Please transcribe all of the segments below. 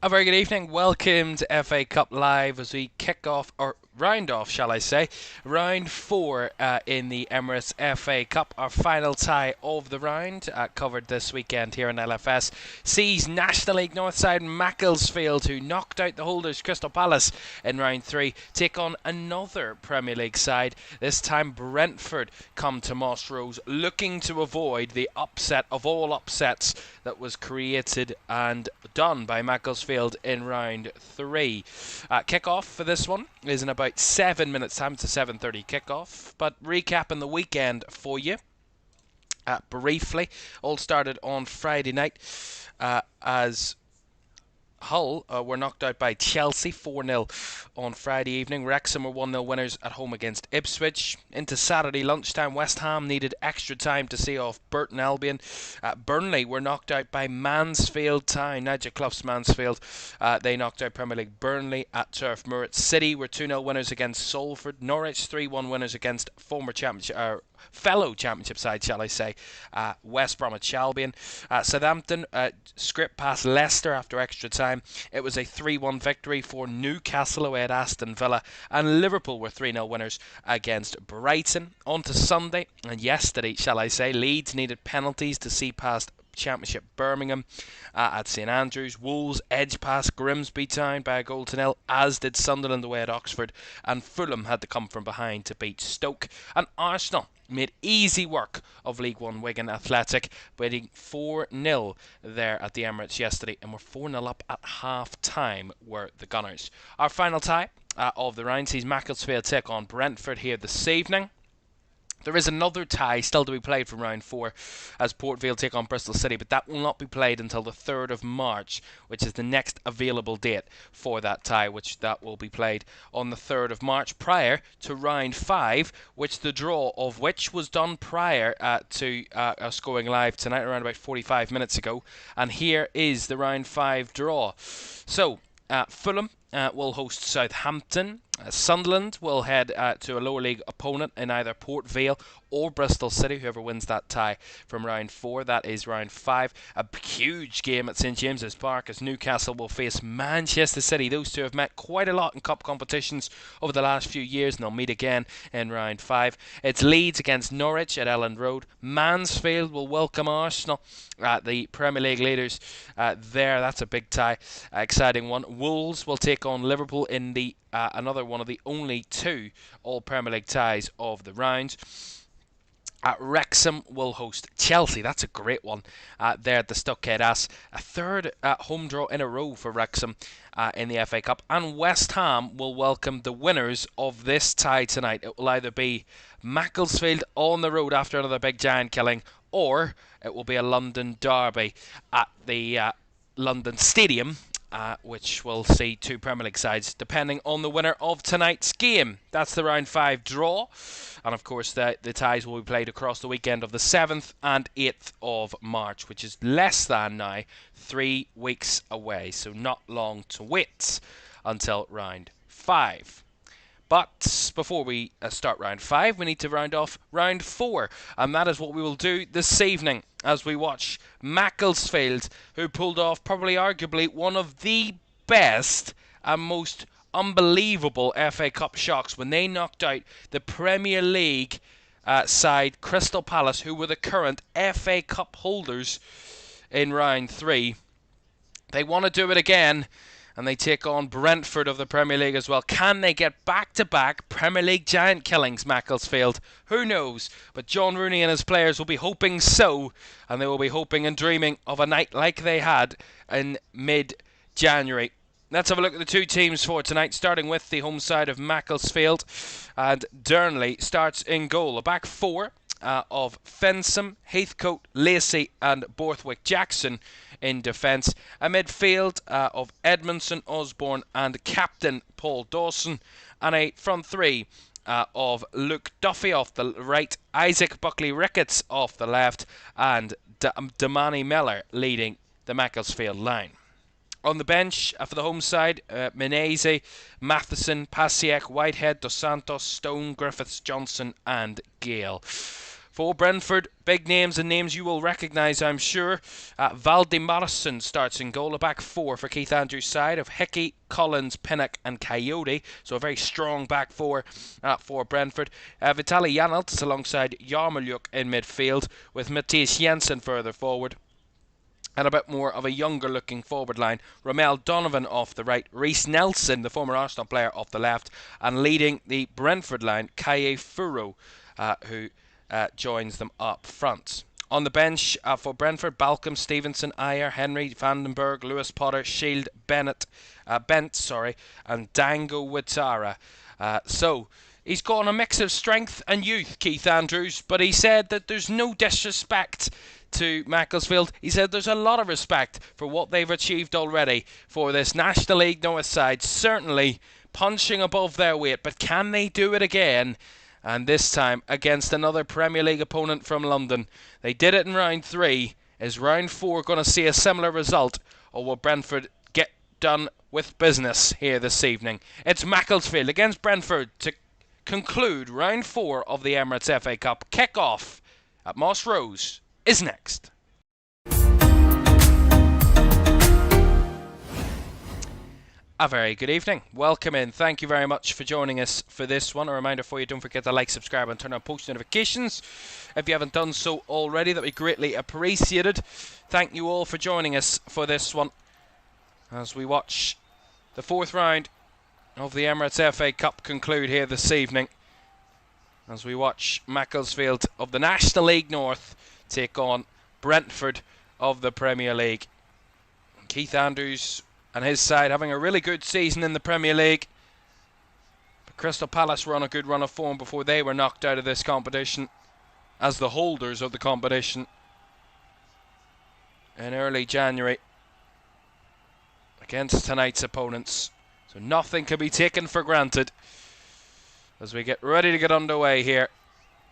A very good evening. Welcome to FA Cup Live as we kick off, or round off, shall I say, round 4 in the Emirates FA Cup. Our final tie of the round, covered this weekend here in LFS, sees National League North side Macclesfield, who knocked out the holders Crystal Palace in round 3, take on another Premier League side. This time Brentford come to Moss Rose, looking to avoid the upset of all upsets that was created and done by Macclesfield in round 3. Kickoff for this one is in about 7 minutes time. It's a 7:30 kickoff, but recapping the weekend for you briefly. All started on Friday night as Hull were knocked out by Chelsea 4-0 on Friday evening. Wrexham were 1-0 winners at home against Ipswich. Into Saturday lunchtime, West Ham needed extra time to see off Burton Albion. Burnley were knocked out by Mansfield Town. Nigel Clough's Mansfield. They knocked out Premier League Burnley at Turf Moor. City were 2-0 winners against Salford. Norwich 3-1 winners against fellow championship side, shall I say, West Bromwich Albion. Southampton script past Leicester after extra time. It was a 3-1 victory for Newcastle away at Aston Villa, and Liverpool were 3-0 winners against Brighton. On to Sunday, and yesterday, shall I say, Leeds needed penalties to see past Championship Birmingham at St Andrews. Wolves edged past Grimsby Town by a goal to nil, as did Sunderland away at Oxford, and Fulham had to come from behind to beat Stoke. And Arsenal made easy work of League One Wigan Athletic, winning 4-0 there at the Emirates yesterday, and were 4-0 up at half-time were the Gunners. Our final tie of the round sees Macclesfield take on Brentford here this evening. There is another tie still to be played from round 4 as Port Vale take on Bristol City, but that will not be played until the 3rd of March, which is the next available date for that tie, which that will be played on the 3rd of March prior to round 5, which the draw of which was done prior to us going live tonight around about 45 minutes ago. And here is the round 5 draw. So, Fulham will host Southampton. Sunderland will head to a lower league opponent in either Port Vale or Bristol City, whoever wins that tie from round 4. That is round 5. A huge game at St James's Park as Newcastle will face Manchester City. Those two have met quite a lot in cup competitions over the last few years, and they'll meet again in round 5. It's Leeds against Norwich at Elland Road. Mansfield will welcome Arsenal, the Premier League leaders there. That's a big tie, exciting one. Wolves will take on Liverpool in the another one of the only 2 all Premier League ties of the round. Wrexham will host Chelsea. That's a great one there at the Stockhead Ass. A 3rd home draw in a row for Wrexham in the FA Cup. And West Ham will welcome the winners of this tie tonight. It will either be Macclesfield on the road after another big giant killing, or it will be a London derby at the London Stadium, which will see 2 Premier League sides, depending on the winner of tonight's game. That's the round 5 draw. And of course, the ties will be played across the weekend of the 7th and 8th of March, which is less than now 3 weeks away. So not long to wait until round 5. But before we start round 5, we need to round off round 4. And that is what we will do this evening as we watch Macclesfield, who pulled off probably arguably one of the best and most unbelievable FA Cup shocks when they knocked out the Premier League side Crystal Palace, who were the current FA Cup holders in round 3. They want to do it again, and they take on Brentford of the Premier League as well. Can they get back-to-back Premier League giant killings, Macclesfield? Who knows? But John Rooney and his players will be hoping so, and they will be hoping and dreaming of a night like they had in mid-January. Let's have a look at the 2 teams for tonight, starting with the home side of Macclesfield. And Dearnley starts in goal. A back 4 of Fensham, Heathcote, Lacey and Borthwick Jackson in defence. A midfield of Edmondson, Osborne and captain Paul Dawson. And a front 3 of Luke Duffy off the right, Isaac Buckley-Ricketts off the left, and Damani Miller leading the Macclesfield line. On the bench for the home side, Menezes, Matheson, Pasiek, Whitehead, Dos Santos, Stone, Griffiths, Johnson and Gale. For Brentford, big names and names you will recognise, I'm sure. Valdemarson starts in goal. A back four for Keith Andrews' side of Hickey, Collins, Pinnock and Coyote. So a very strong back four for Brentford. Vitaly Janelt alongside Yarmoliuk in midfield, with Matthias Jensen further forward. And a bit more of a younger looking forward line. Romel Donovan off the right, Reece Nelson, the former Arsenal player, off the left, and leading the Brentford line, Caoimhan Ferris, who joins them up front. On the bench for Brentford, Balcom, Stevenson, Ayer, Henry, Vandenberg, Lewis Potter, Shield, Bent, and Dango Watara. So he's got a mix of strength and youth, Keith Andrews, but he said that there's no disrespect to Macclesfield. He said there's a lot of respect for what they've achieved already for this National League North side, certainly punching above their weight, but can they do it again? And this time against another Premier League opponent from London. They did it in round 3. Is round 4 going to see a similar result, or will Brentford get done with business here this evening? It's Macclesfield against Brentford to conclude round 4 of the Emirates FA Cup. Kickoff at Moss Rose is next. A very good evening. Welcome in. Thank you very much for joining us for this one. A reminder for you, don't forget to like, subscribe and turn on post notifications. If you haven't done so already, that would be greatly appreciated. Thank you all for joining us for this one as we watch the 4th round of the Emirates FA Cup conclude here this evening, as we watch Macclesfield of the National League North take on Brentford of the Premier League. Keith Andrews and his side having a really good season in the Premier League. But Crystal Palace were on a good run of form before they were knocked out of this competition as the holders of the competition in early January against tonight's opponents. So nothing can be taken for granted as we get ready to get underway here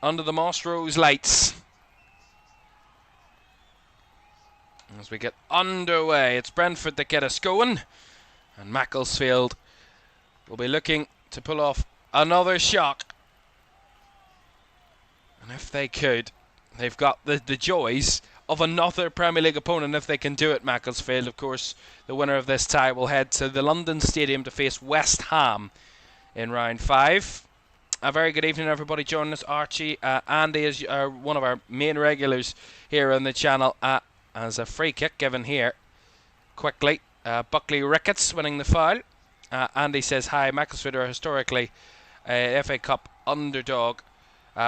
under the Moss Rose lights. As we get underway, it's Brentford that get us going, and Macclesfield will be looking to pull off another shock. And if they could, they've got the joys of another Premier League opponent if they can do it. Macclesfield, of course, the winner of this tie will head to the London Stadium to face West Ham in round 5. A very good evening, everybody joining us. Archie, Andy is one of our main regulars here on the channel. As a free kick given here quickly, Buckley Ricketts winning the foul. Andy says hi. Macclesfield are historically FA Cup underdog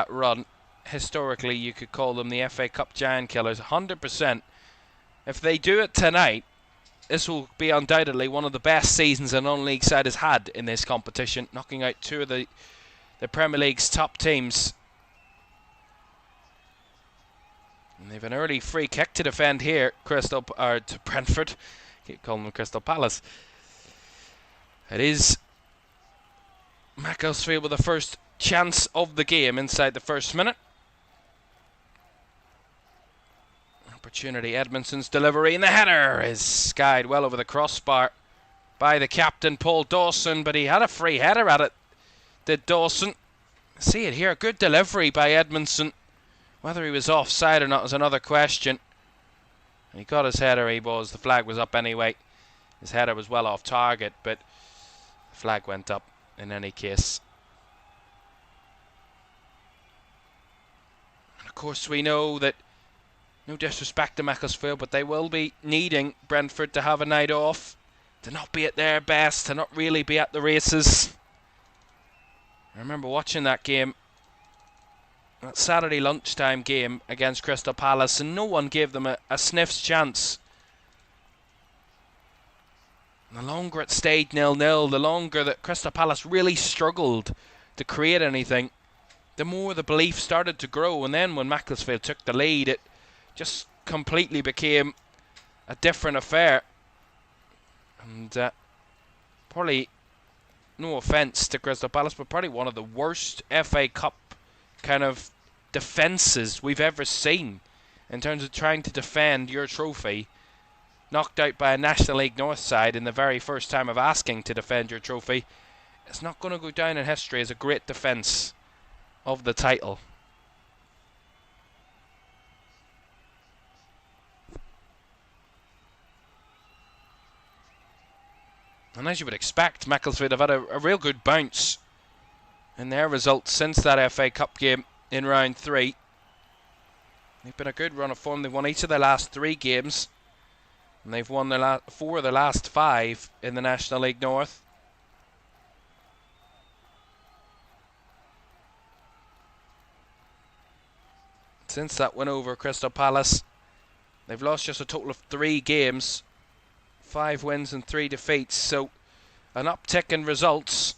run. Historically, you could call them the FA Cup giant killers. 100%. If they do it tonight, this will be undoubtedly one of the best seasons a non-league side has had in this competition, knocking out 2 of the Premier League's top teams. And they've an early free kick to defend here, to Brentford. Keep calling them Crystal Palace. It is Macclesfield with the first chance of the game inside the first minute. Opportunity, Edmondson's delivery, and the header is skied well over the crossbar by the captain, Paul Dawson, but he had a free header at it, did Dawson. See it here, good delivery by Edmondson. Whether he was offside or not is another question. He got his header, the flag was up anyway. His header was well off target, but the flag went up in any case. And of course we know that, no disrespect to Macclesfield, but they will be needing Brentford to have a night off, to not be at their best, to not really be at the races. I remember watching that game, that Saturday lunchtime game against Crystal Palace, and no one gave them a sniff's chance. And the longer it stayed 0-0, the longer that Crystal Palace really struggled to create anything, the more the belief started to grow. And then when Macclesfield took the lead, it just completely became a different affair. And probably, no offence to Crystal Palace, but probably one of the worst FA Cup kind of defences we've ever seen in terms of trying to defend your trophy. Knocked out by a National League North side in the very first time of asking to defend your trophy. It's not going to go down in history as a great defence of the title. And as you would expect, Macclesfield have had a real good bounce in their results since that FA Cup game in round 3. They've been a good run of form. They've won each of their last 3 games, and they've won their 4 of the last 5 in the National League North. Since that win over Crystal Palace, they've lost just a total of 3 games, 5 wins and 3 defeats. So an uptick in results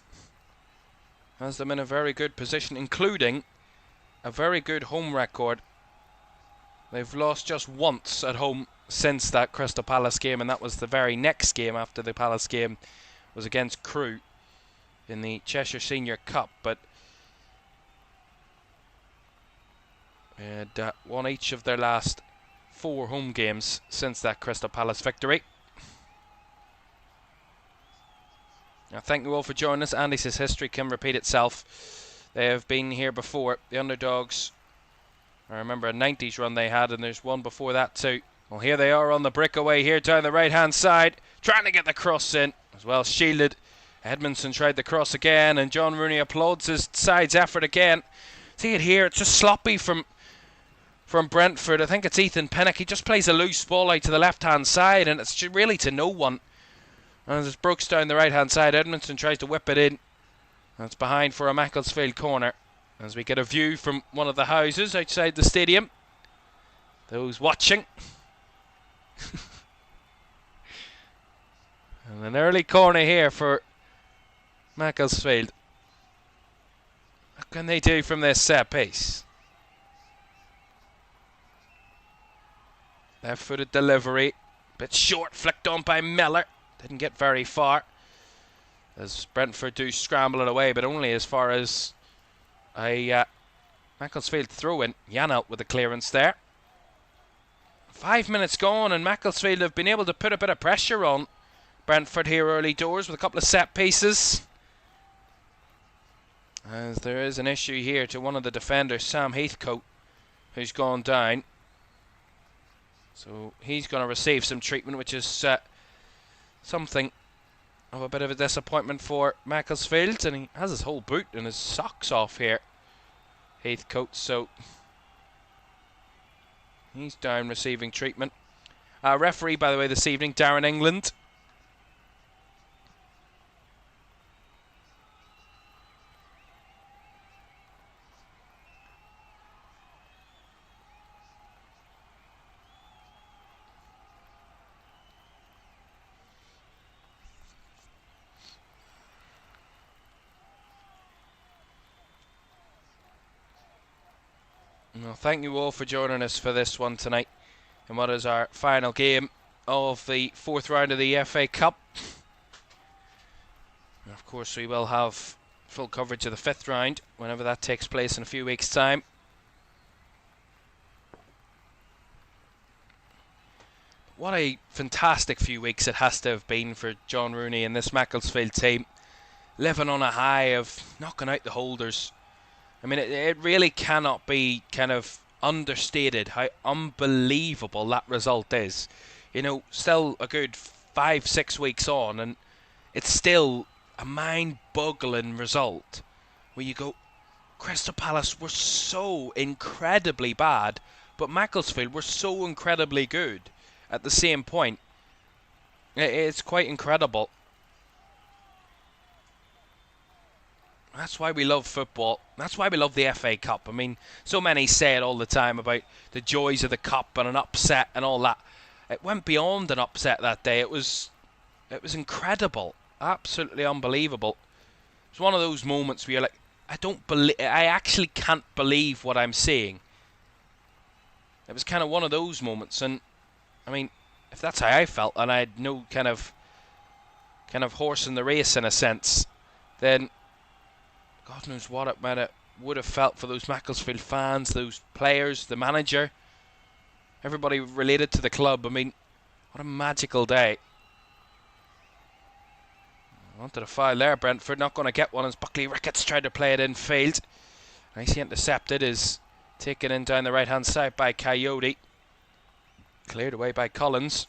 has them in a very good position, including a very good home record. They've lost just once at home since that Crystal Palace game, and that was the very next game after the Palace game was against Crewe in the Cheshire Senior Cup. But they had won each of their last 4 home games since that Crystal Palace victory. Now, thank you all for joining us. Andy says history can repeat itself. They have been here before. The underdogs, I remember a 90s run they had, and there's one before that too. Well, here they are on the breakaway here down the right-hand side, trying to get the cross in. As well shielded. Edmondson tried the cross again, and John Rooney applauds his side's effort again. See it here, it's just sloppy from Brentford. I think it's Ethan Pinnock. He just plays a loose ball out to the left-hand side, and it's really to no one. And as it Brooks down the right-hand side, Edmondson tries to whip it in. And it's behind for a Macclesfield corner. As we get a view from one of the houses outside the stadium. Those watching. And an early corner here for Macclesfield. What can they do from this set piece? Left-footed delivery. Bit short, flicked on by Miller. Didn't get very far. As Brentford do scramble it away, but only as far as a Macclesfield throw-in. Janelt with the clearance there. 5 minutes gone, and Macclesfield have been able to put a bit of pressure on Brentford here early doors with a couple of set pieces. As there is an issue here to one of the defenders, Sam Heathcote, who's gone down. So he's going to receive some treatment, which is something of a bit of a disappointment for Macclesfield. And he has his whole boot and his socks off here, Heathcote. So he's down receiving treatment. Referee, by the way, this evening, Darren England. Well, thank you all for joining us for this one tonight, in what is our final game of the 4th round of the FA Cup. And of course, we will have full coverage of the 5th round whenever that takes place in a few weeks' time. What a fantastic few weeks it has to have been for John Rooney and this Macclesfield team, living on a high of knocking out the holders. I mean, it really cannot be kind of understated how unbelievable that result is. You know, still a good 5-6 weeks on, and it's still a mind-boggling result where you go, Crystal Palace were so incredibly bad, but Macclesfield were so incredibly good at the same point. It's quite incredible. That's why we love football. That's why we love the FA Cup. I mean, so many say it all the time about the joys of the Cup and an upset and all that. It went beyond an upset that day. It was incredible. Absolutely unbelievable. It was one of those moments where you're like, I actually can't believe what I'm seeing. It was kind of one of those moments. And, I mean, if that's how I felt, and I had no kind of horse in the race in a sense, then God knows what it would have felt for those Macclesfield fans, those players, the manager, everybody related to the club. I mean, what a magical day. Wanted a foul there, Brentford. Not going to get one as Buckley Ricketts tried to play it in, failed. Nicely intercepted, is taken in down the right-hand side by Coyote. Cleared away by Collins.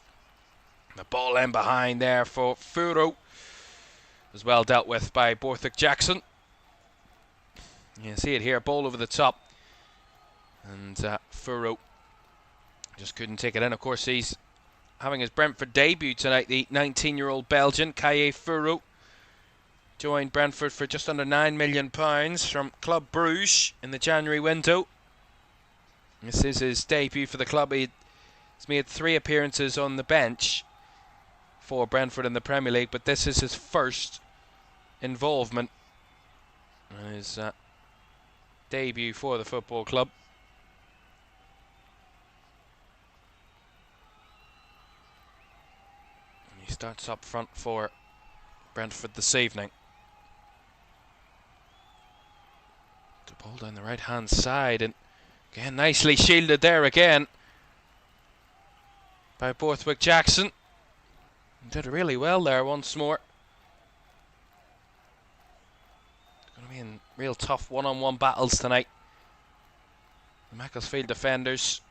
The ball in behind there for Furo. was well dealt with by Borthwick Jackson. You can see it here, ball over the top. And Furrow just couldn't take it in. Of course, he's having his Brentford debut tonight, the 19-year-old Belgian, Caoimhan Ferris. Joined Brentford for just under £9 million from Club Bruges in the January window. This is his debut for the club. He's made 3 appearances on the bench for Brentford in the Premier League, but this is his first involvement. His debut for the football club. And he starts up front for Brentford this evening. The ball down the right hand side, and again nicely shielded there again by Borthwick Jackson. Did really well there once more. Going to be in real tough one-on-one battles tonight. The Macclesfield defenders.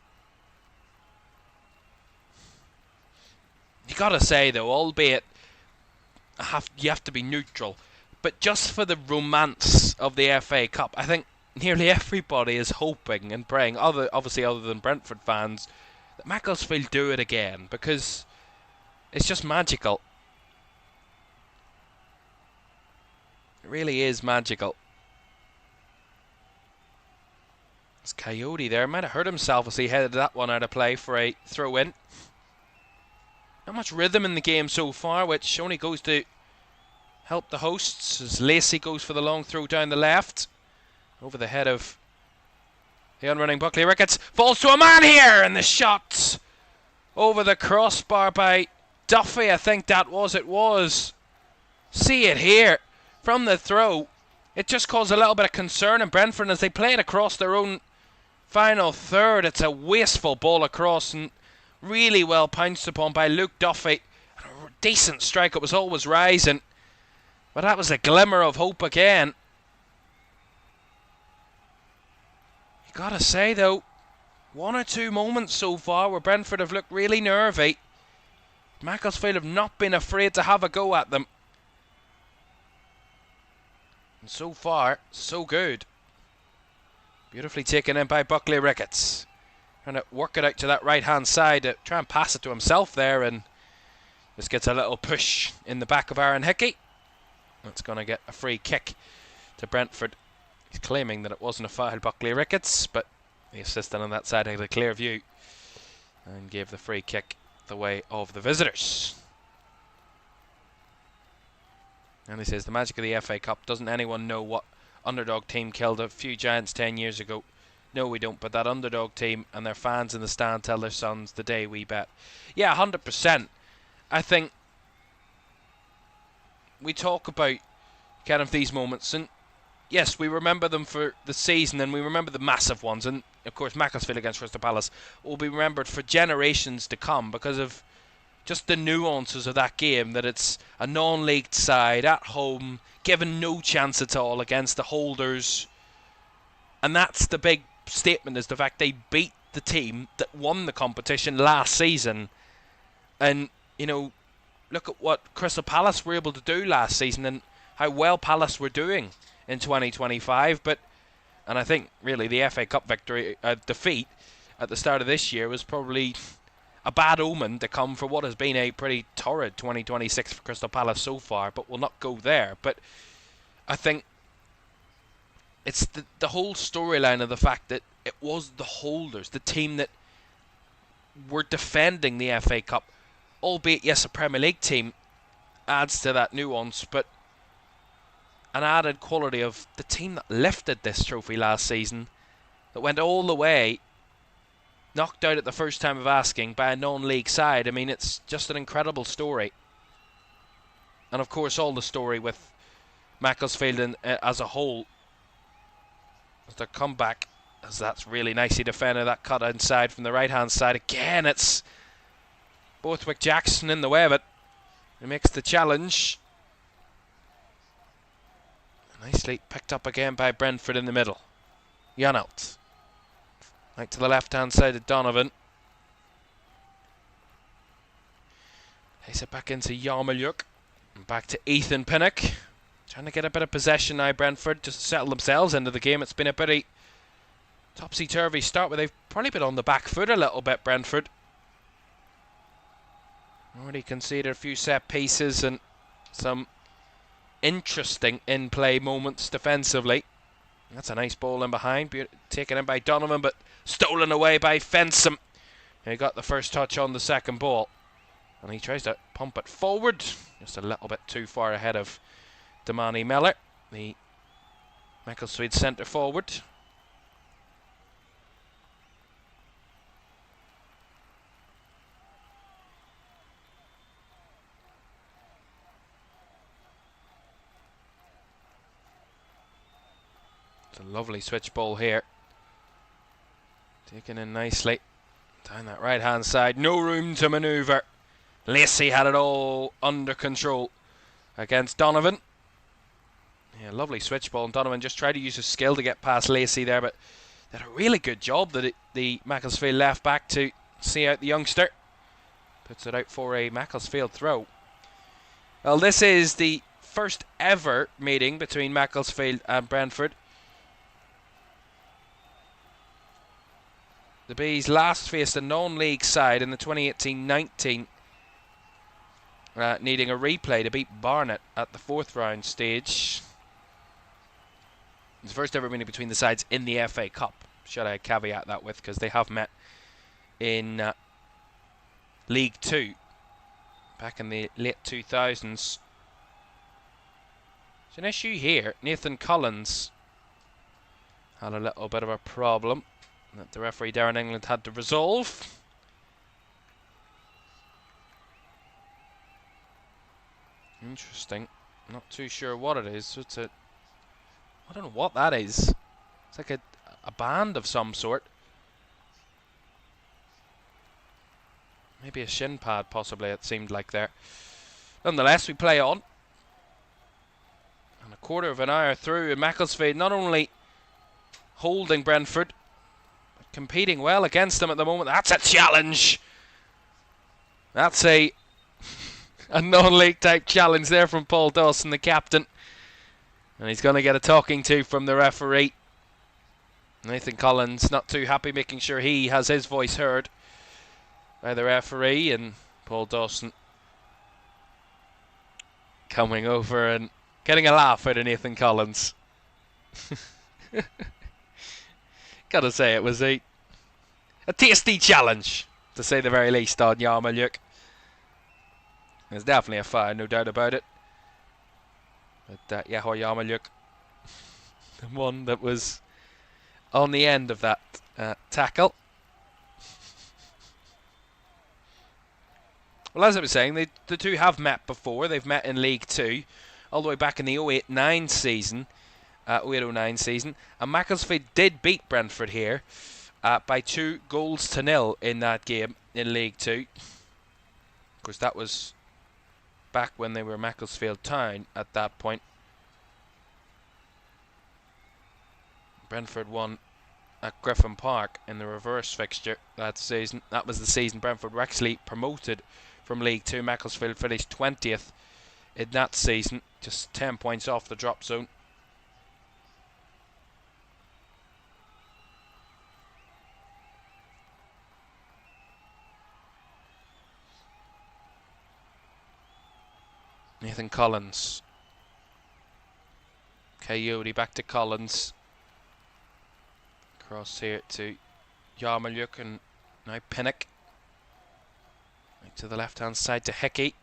You gotta say though, albeit you have to be neutral, but just for the romance of the FA Cup, I think nearly everybody is hoping and praying, obviously other than Brentford fans, that Macclesfield do it again, because it's just magical. It really is magical. It's Coyote there. Might have hurt himself as he headed that one out of play for a throw-in. Not much rhythm in the game so far, which only goes to help the hosts as Lacey goes for the long throw down the left. Over the head of the unrunning Buckley Ricketts. Falls to a man here, and the shot over the crossbar by Duffy, I think that was. It was. See it here from the throw. It just caused a little bit of concern in Brentford as they play it across their own final third. It's a wasteful ball across and really well pounced upon by Luke Duffy. A decent strike. It was always rising, but that was a glimmer of hope again. You gotta say though, 1 or 2 moments so far where Brentford have looked really nervy. Macclesfield have not been afraid to have a go at them. And so far, so good. Beautifully taken in by Buckley Ricketts. Trying to work it out to that right-hand side to try and pass it to himself there, and just gets a little push in the back of Aaron Hickey. That's going to get a free kick to Brentford. He's claiming that it wasn't a foul, Buckley Ricketts, but the assistant on that side had a clear view and gave the free kick the way of the visitors. And he says the magic of the FA Cup. Doesn't anyone know what underdog team killed a few giants 10 years ago? No, we don't, but that underdog team and their fans in the stand tell their sons the day we bet. Yeah, 100%. I think we talk about kind of these moments, and yes, we remember them for the season, and we remember the massive ones, and of course Macclesfield against Crystal Palace will be remembered for generations to come because of just the nuances of that game, that it's a non-league side at home, given no chance at all against the holders. And that's the big statement, is the fact they beat the team that won the competition last season. And, you know, look at what Crystal Palace were able to do last season and how well Palace were doing in 2025. And I think, really, the FA Cup defeat at the start of this year was probably a bad omen to come for what has been a pretty torrid 2026 for Crystal Palace so far, but we'll not go there. But I think it's the whole storyline of the fact that it was the holders, the team that were defending the FA Cup, albeit, yes, a Premier League team adds to that nuance, but an added quality of the team that lifted this trophy last season, that went all the way, knocked out at the first time of asking by a non-league side. I mean, it's just an incredible story. And of course, all the story with Macclesfield as a whole, as their comeback, as that's really nicely defended, that cut inside from the right-hand side. Again, it's Borthwick Jackson in the way of it. He makes the challenge. Nicely picked up again by Brentford in the middle. Janelt. Right to the left-hand side of Donovan. Plays it back into Yarmoliuk. And back to Ethan Pinnock. Trying to get a bit of possession now, Brentford, just to settle themselves into the game. It's been a pretty topsy-turvy start, where they've probably been on the back foot a little bit, Brentford. Already conceded a few set pieces and some interesting in-play moments defensively. That's a nice ball in behind, taken in by Donovan, but stolen away by Fensom. He got the first touch on the second ball, and he tries to pump it forward, just a little bit too far ahead of Damani Miller, the Macclesfield centre forward. It's a lovely switch ball here. Taken in nicely. Down that right hand side. No room to manoeuvre. Lacey had it all under control against Donovan. Yeah, lovely switch ball. And Donovan just tried to use his skill to get past Lacey there, but did a really good job, the Macclesfield left back, to see out the youngster. Puts it out for a Macclesfield throw. Well, this is the first ever meeting between Macclesfield and Brentford. The Bees last faced a non-league side in the 2018-19, needing a replay to beat Barnet at the fourth round stage. It's the first ever meeting between the sides in the FA Cup. Should I caveat that with, because they have met in League 2 back in the late 2000s. There's an issue here. Nathan Collins had a little bit of a problem that the referee Darren England had to resolve. Interesting. Not too sure what it is. It's a, I don't know what that is. It's like a band of some sort. Maybe a shin pad, possibly, it seemed like there. Nonetheless, we play on. And a quarter of an hour through, and Macclesfield not only holding Brentford, but competing well against them at the moment. That's a challenge. That's a non-league type challenge there from Paul Dawson, the captain. And he's going to get a talking to from the referee. Nathan Collins not too happy, making sure he has his voice heard by the referee, and Paul Dawson coming over and getting a laugh out of Nathan Collins. Gotta say, it was a tasty challenge, to say the very least, on Yarmoliuk. There's definitely a foul, no doubt about it. But Yahya Yarmoliuk, the one that was on the end of that tackle. Well, as I was saying, the two have met before. They've met in League 2, all the way back in the 08-09 season. 08-09 season. And Macclesfield did beat Brentford here by 2-0 in that game in League 2. Of course, that was back when they were Macclesfield Town at that point. Brentford won at Griffin Park in the reverse fixture that season. That was the season Brentford were actually promoted from League 2. Macclesfield finished 20th in that season, just 10 points off the drop zone. Nathan Collins. Coyote back to Collins. Cross here to Yarmoliuk, and now Pinnock. Right to the left hand side to Hickey.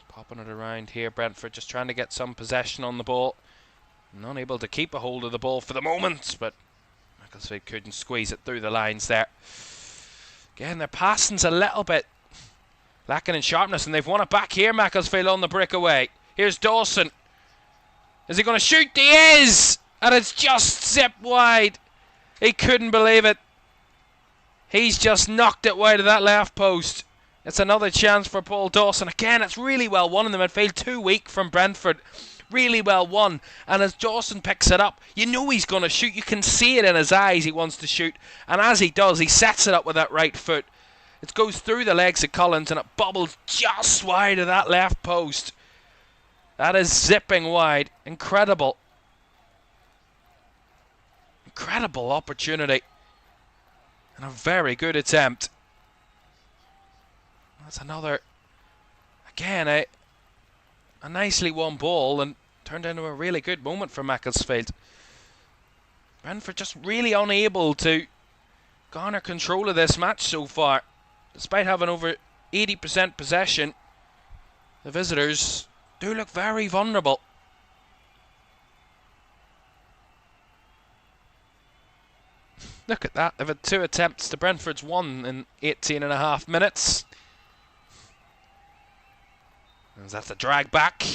Popping it around here. Brentford just trying to get some possession on the ball. Not able to keep a hold of the ball for the moment, but Macclesfield couldn't squeeze it through the lines there. Again, their passing's a little bit lacking in sharpness, and they've won it back here, Macclesfield, on the breakaway. Here's Dawson. Is he going to shoot? He is! And it's just zipped wide. He couldn't believe it. He's just knocked it wide of that left post. It's another chance for Paul Dawson. Again, it's really well won in the midfield. Too weak from Brentford. Really well won. And as Dawson picks it up, you know he's going to shoot. You can see it in his eyes. He wants to shoot. And as he does, he sets it up with that right foot. It goes through the legs of Collins and it bobbles just wide of that left post. That is zipping wide. Incredible. Incredible opportunity. And a very good attempt. That's another, again, a nicely won ball and turned into a really good moment for Macclesfield. Brentford just really unable to garner control of this match so far. Despite having over 80% possession, the visitors do look very vulnerable. Look at that. They've had 2 attempts to Brentford's 1 in 18.5 minutes. And that's a drag back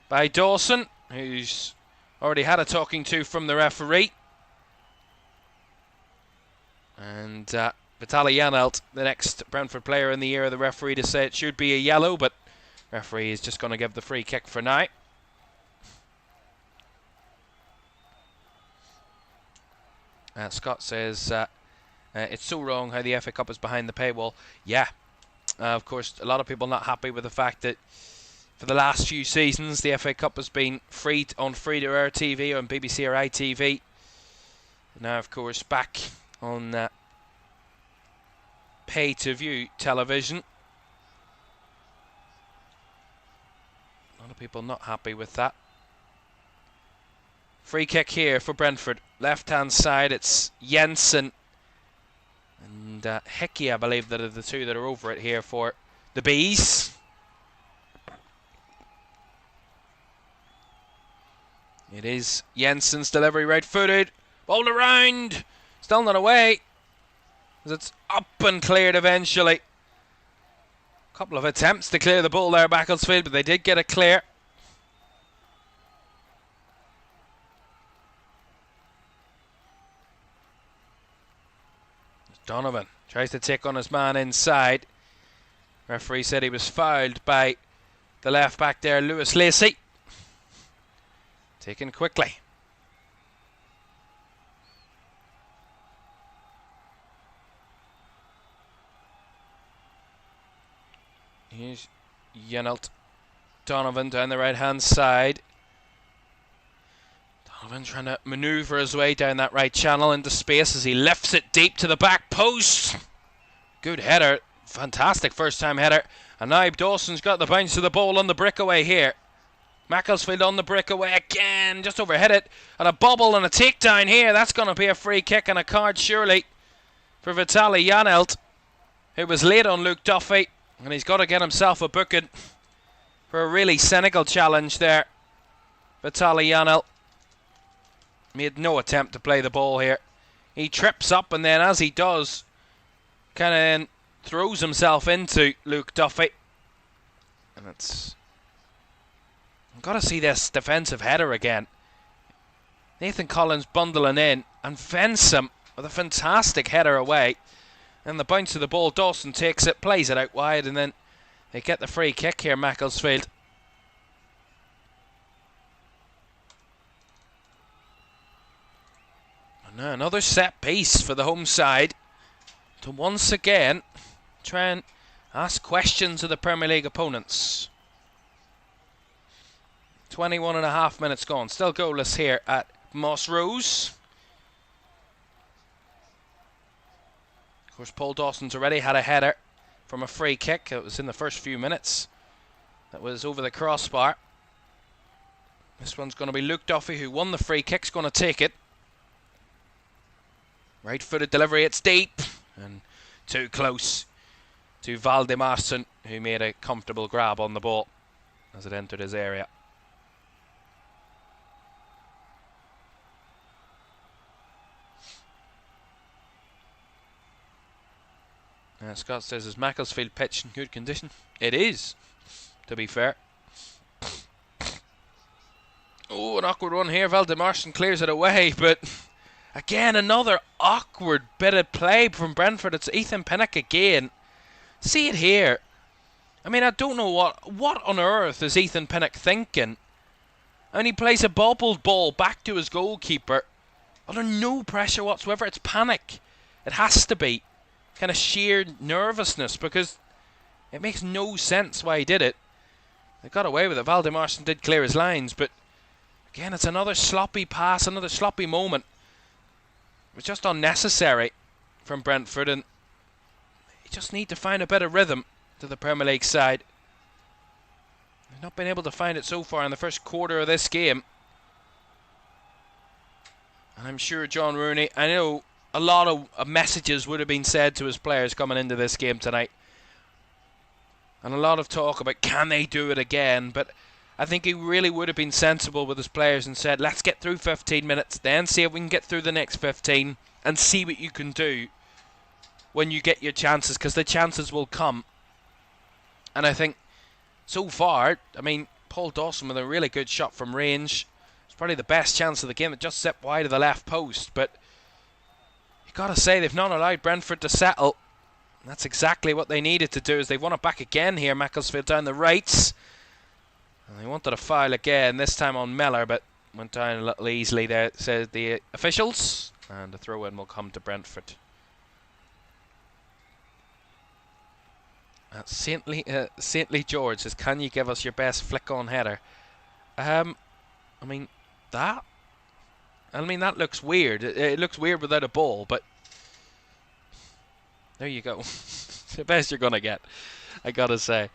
by Dawson, who's already had a talking to from the referee. And Vitaly Janelt, the next Brentford player in the ear of the referee, to say it should be a yellow, but referee is just going to give the free kick for now. Scott says it's so wrong how the FA Cup is behind the paywall. Yeah, of course, a lot of people not happy with the fact that for the last few seasons the FA Cup has been free on free-to-air TV or on BBC or ITV. Now, of course, back on pay-to-view television. A lot of people not happy with that. Free kick here for Brentford. Left-hand side, it's Jensen and Hickey, I believe, that are the 2 that are over it here for the Bees. It is Jensen's delivery, right-footed. Ball around. Still not away. As it's up and cleared eventually. Couple of attempts to clear the ball there, Macclesfield, but they did get a clear. Donovan tries to take on his man inside. Referee said he was fouled by the left back there, Lewis Lacey. Taken quickly. Here's Janelt. Donovan down the right hand side. Donovan trying to manoeuvre his way down that right channel into space as he lifts it deep to the back post. Good header. Fantastic first time header. And now Dawson's got the bounce of the ball on the breakaway here. Macclesfield on the breakaway again. Just overhit it. And a bobble and a takedown here. That's going to be a free kick and a card surely for Vitaly Janelt, who was late on Luke Duffy. And he's got to get himself a booking for a really cynical challenge there. Vitaly Janelt made no attempt to play the ball here. He trips up and then as he does, kind of throws himself into Luke Duffy. And it's... I've got to see this defensive header again. Nathan Collins bundling in and fence him with a fantastic header away. And the bounce of the ball, Dawson takes it, plays it out wide, and then they get the free kick here, Macclesfield. And now another set piece for the home side to once again try and ask questions of the Premier League opponents. 21.5 minutes gone. Still goalless here at Moss Rose. Of course, Paul Dawson's already had a header from a free kick. It was in the first few minutes. That was over the crossbar. This one's going to be Luke Duffy, who won the free kick. Is going to take it. Right-footed delivery. It's deep. And too close to Valdemarson, who made a comfortable grab on the ball as it entered his area. Scott says, is Macclesfield pitch in good condition? It is, to be fair. Oh, an awkward one here. Valdemarson clears it away, but again, another awkward bit of play from Brentford. It's Ethan Pinnock again. See it here. I mean, I don't know what on earth is Ethan Pinnock thinking. And he plays a bobbled ball back to his goalkeeper under no pressure whatsoever. It's panic. It has to be. kind of sheer nervousness, because it makes no sense why he did it. They got away with it. Valdimarsson did clear his lines, but again, it's another sloppy pass, another sloppy moment. It was just unnecessary from Brentford, and you just need to find a better rhythm to the Premier League side. They've not been able to find it so far in the first quarter of this game. And I'm sure John Rooney, I know a lot of messages would have been said to his players coming into this game tonight. And a lot of talk about can they do it again, but I think he really would have been sensible with his players and said, let's get through 15 minutes, then see if we can get through the next 15 and see what you can do when you get your chances, because the chances will come. And I think so far, I mean, Paul Dawson with a really good shot from range. It's probably the best chance of the game. It just set wide of the left post, but you've got to say they've not allowed Brentford to settle. That's exactly what they needed to do, as they've won it back again here. Macclesfield down the right. And they wanted a foul again, this time on Mellor, but went down a little easily there, said the officials. And the throw-in will come to Brentford. Saintly George says, can you give us your best flick-on header? I mean, that looks weird. It looks weird without a ball, but there you go. It's the best you're going to get, I got to say.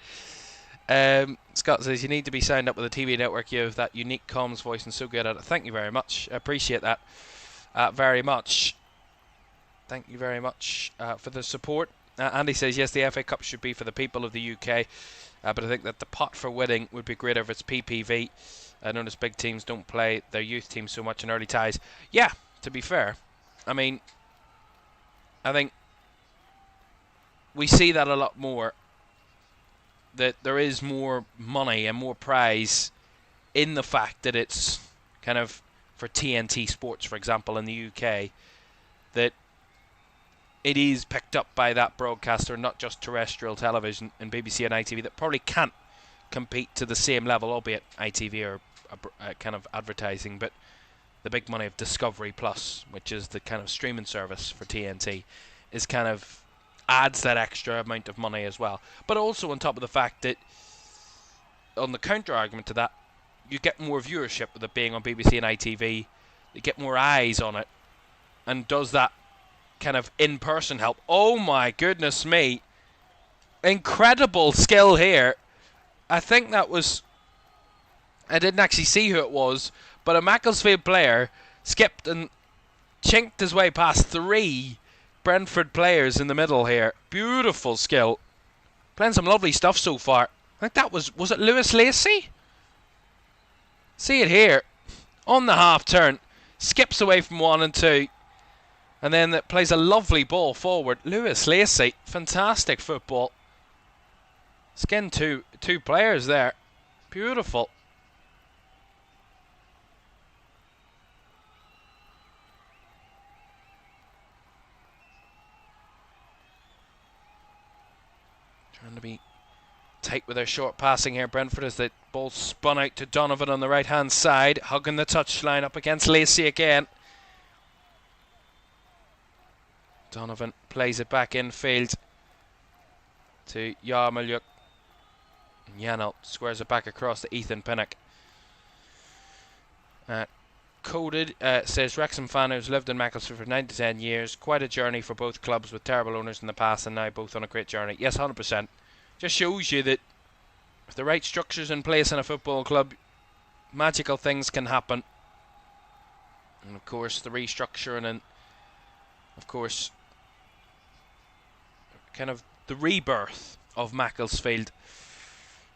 Scott says, you need to be signed up with a TV network. You have that unique comms voice and so good at it. Thank you very much. I appreciate that very much. Thank you very much for the support. Andy says, yes, the FA Cup should be for the people of the UK, but I think that the pot for winning would be greater if it's PPV. I notice big teams don't play their youth teams so much in early ties. Yeah, to be fair. I mean, I think we see that a lot more, that there is more money and more prize in the fact that it's kind of for TNT Sports, for example, in the UK, that it is picked up by that broadcaster, not just terrestrial television and BBC and ITV, that probably can't compete to the same level, albeit ITV are kind of advertising, but the big money of Discovery Plus, which is the kind of streaming service for TNT, is kind of adds that extra amount of money as well. But also on top of the fact that, on the counter argument to that, you get more viewership with it being on BBC and ITV. You get more eyes on it, and does that kind of in-person help? Oh my goodness me, incredible skill here. I think that was, I didn't actually see who it was, but a Macclesfield player skipped and chinked his way past 3 Brentford players in the middle here. Beautiful skill. Playing some lovely stuff so far. I think that was it Lewis Lacey? See it here. On the half turn. Skips away from 1 and 2. And then it plays a lovely ball forward. Lewis Lacey. Fantastic football. Skinned two players there. Beautiful. Trying to be tight with their short passing here, Brentford, as the ball spun out to Donovan on the right hand side, hugging the touchline up against Lacey again. Donovan plays it back infield to Yarmoliuk. Yanel squares it back across to Ethan Pinnock. Coded says, Wrexham fan who's lived in Macclesfield for 9 to 10 years. Quite a journey for both clubs, with terrible owners in the past and now both on a great journey. Yes, 100%. Just shows you that if the right structure's in place in a football club, magical things can happen. And of course the restructuring, and of course kind of the rebirth of Macclesfield,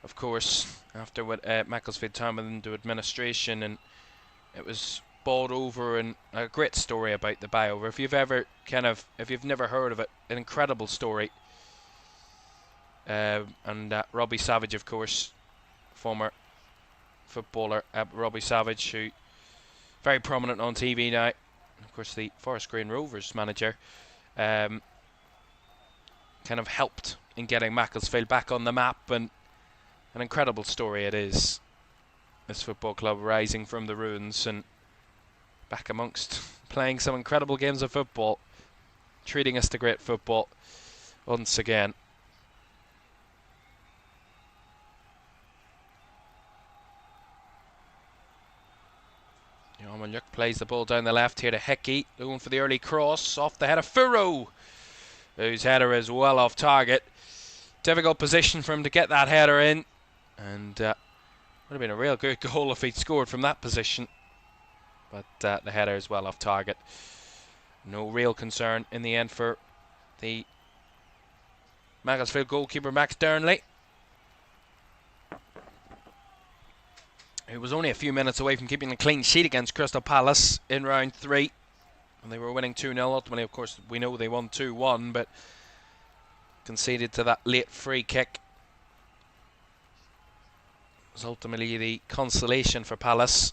of course, after what Macclesfield Town went into administration, and it was bought over, and a great story about the buyover. If you've never heard of it, an incredible story. And Robbie Savage, of course, former footballer Robbie Savage, who very prominent on TV now. Of course, the Forest Green Rovers manager, kind of helped in getting Macclesfield back on the map, and an incredible story it is. This football club rising from the ruins and back amongst playing some incredible games of football. treating us to great football once again. Yamaluk plays the ball down the left here to Hickey, going for the early cross off the head of Furrow, whose header is well off target. Difficult position for him to get that header in, and would have been a real good goal if he'd scored from that position, but the header is well off target. No real concern in the end for the Macclesfield goalkeeper Max Dernley, who was only a few minutes away from keeping a clean sheet against Crystal Palace in round 3. And they were winning 2-0. Ultimately, of course, we know they won 2-1, but conceded to that late free kick. It was ultimately the consolation for Palace.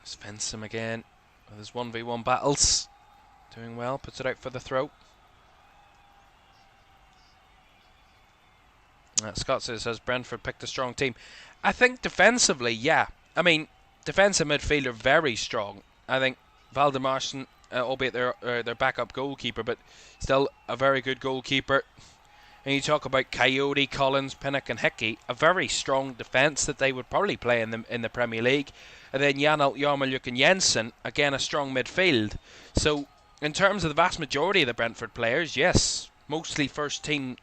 Svensson again with his 1v1 battles. Doing well, puts it out for the throw. Scott says Brentford picked a strong team. I think defensively, yeah. I mean, defensive midfield are very strong. I think Valdemarson, albeit their backup goalkeeper, but still a very good goalkeeper. And you talk about Coyote, Collins, Pinnock and Hickey, a very strong defence that they would probably play in the Premier League. And then Janelt, Yarmoliuk and Jensen, again a strong midfield. So in terms of the vast majority of the Brentford players, yes, mostly first team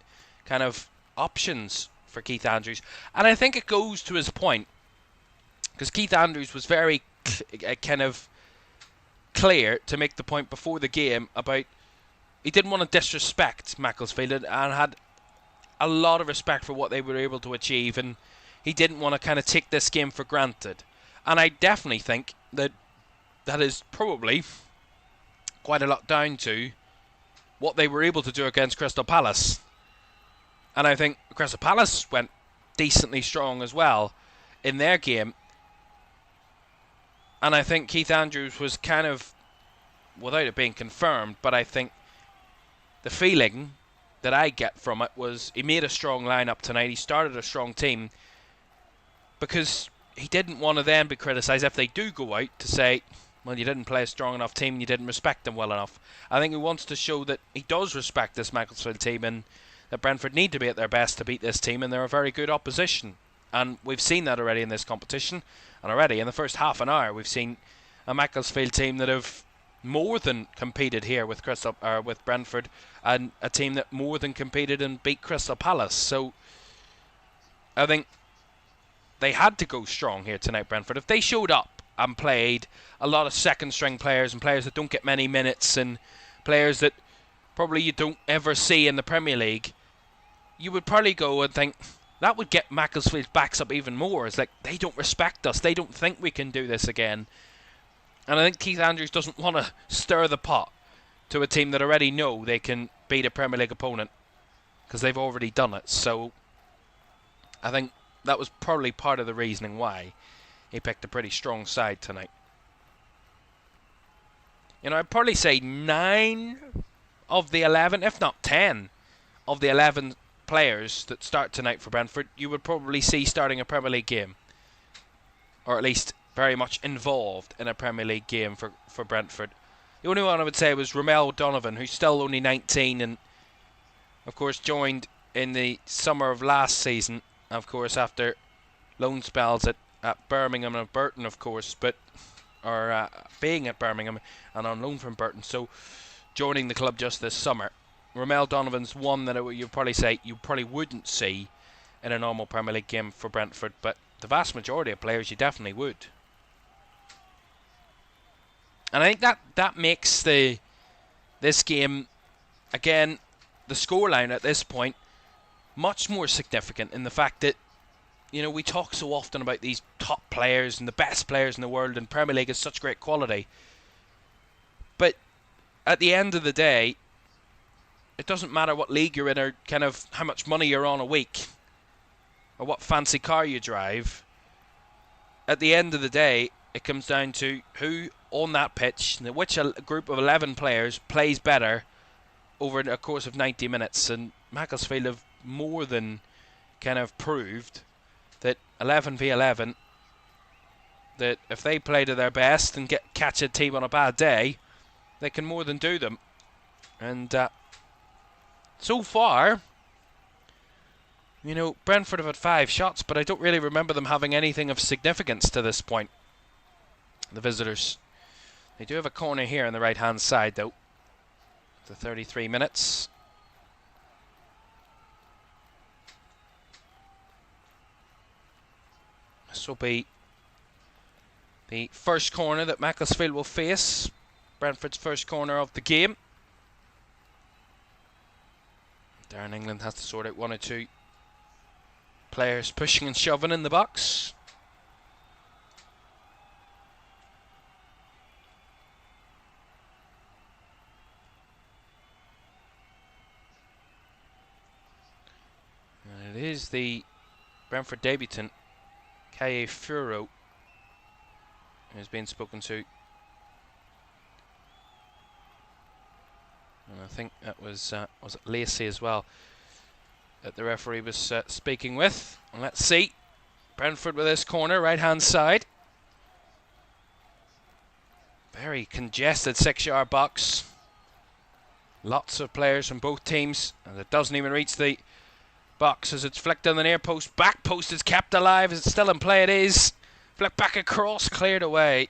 kind of options for Keith Andrews. And I think it goes to his point, because Keith Andrews was very kind of clear to make the point before the game about he didn't want to disrespect Macclesfield and had a lot of respect for what they were able to achieve, and he didn't want to kind of take this game for granted. And I definitely think that is probably quite a lot down to what they were able to do against Crystal Palace. And I think Crystal Palace went decently strong as well in their game. And I think Keith Andrews was kind of, without it being confirmed, but I think the feeling that I get from it was he made a strong lineup tonight. He started a strong team because he didn't want to then be criticised if they do go out to say, well, you didn't play a strong enough team, you didn't respect them well enough. I think he wants to show that he does respect this Macclesfield team and that Brentford need to be at their best to beat this team, and they're a very good opposition. And we've seen that already in this competition. And already in the first half an hour, we've seen a Macclesfield team that have more than competed here with Brentford, and a team that more than competed and beat Crystal Palace. So I think they had to go strong here tonight, Brentford. If they showed up and played a lot of second string players and players that don't get many minutes and players that probably you don't ever see in the Premier League, you would probably go and think that would get Macclesfield's backs up even more. It's like, they don't respect us, they don't think we can do this again. And I think Keith Andrews doesn't want to stir the pot to a team that already know they can beat a Premier League opponent, because they've already done it. So I think that was probably part of the reasoning why he picked a pretty strong side tonight. You know, I'd probably say 9 of the 11, if not 10 of the 11 players that start tonight for Brentford, you would probably see starting a Premier League game, or at least very much involved in a Premier League game for Brentford. The only one I would say was Romel Donovan, who's still only 19 and of course joined in the summer of last season, of course after loan spells at Birmingham and Burton, of course, but being at Birmingham and on loan from Burton, so joining the club just this summer. Romel Donovan's one that you'd probably say you probably wouldn't see in a normal Premier League game for Brentford, but the vast majority of players you definitely would. And I think that makes this game, again, the scoreline at this point, much more significant in the fact that, you know, we talk so often about these top players and the best players in the world, and Premier League is such great quality. But at the end of the day, it doesn't matter what league you're in or kind of how much money you're on a week or what fancy car you drive. At the end of the day, it comes down to who on that pitch, which a group of 11 players plays better over a course of 90 minutes. And Macclesfield have more than kind of proved that 11 v 11 that if they play to their best and catch a team on a bad day, they can more than do them. And so far, you know, Brentford have had 5 shots, but I don't really remember them having anything of significance to this point. The visitors. They do have a corner here on the right-hand side, though. The 33 minutes. This will be the first corner that Macclesfield will face. Brentford's first corner of the game. Darren England has to sort out 1 or 2 players pushing and shoving in the box. And it is the Brentford debutant, Caoimhan Ferris, who's been spoken to. And I think that was it Lacey as well that the referee was speaking with. And let's see. Brentford with this corner, right-hand side. Very congested 6-yard box. Lots of players from both teams. And it doesn't even reach the box as it's flicked on the near post. Back post is kept alive. Is it still in play? It is. Flick back across, cleared away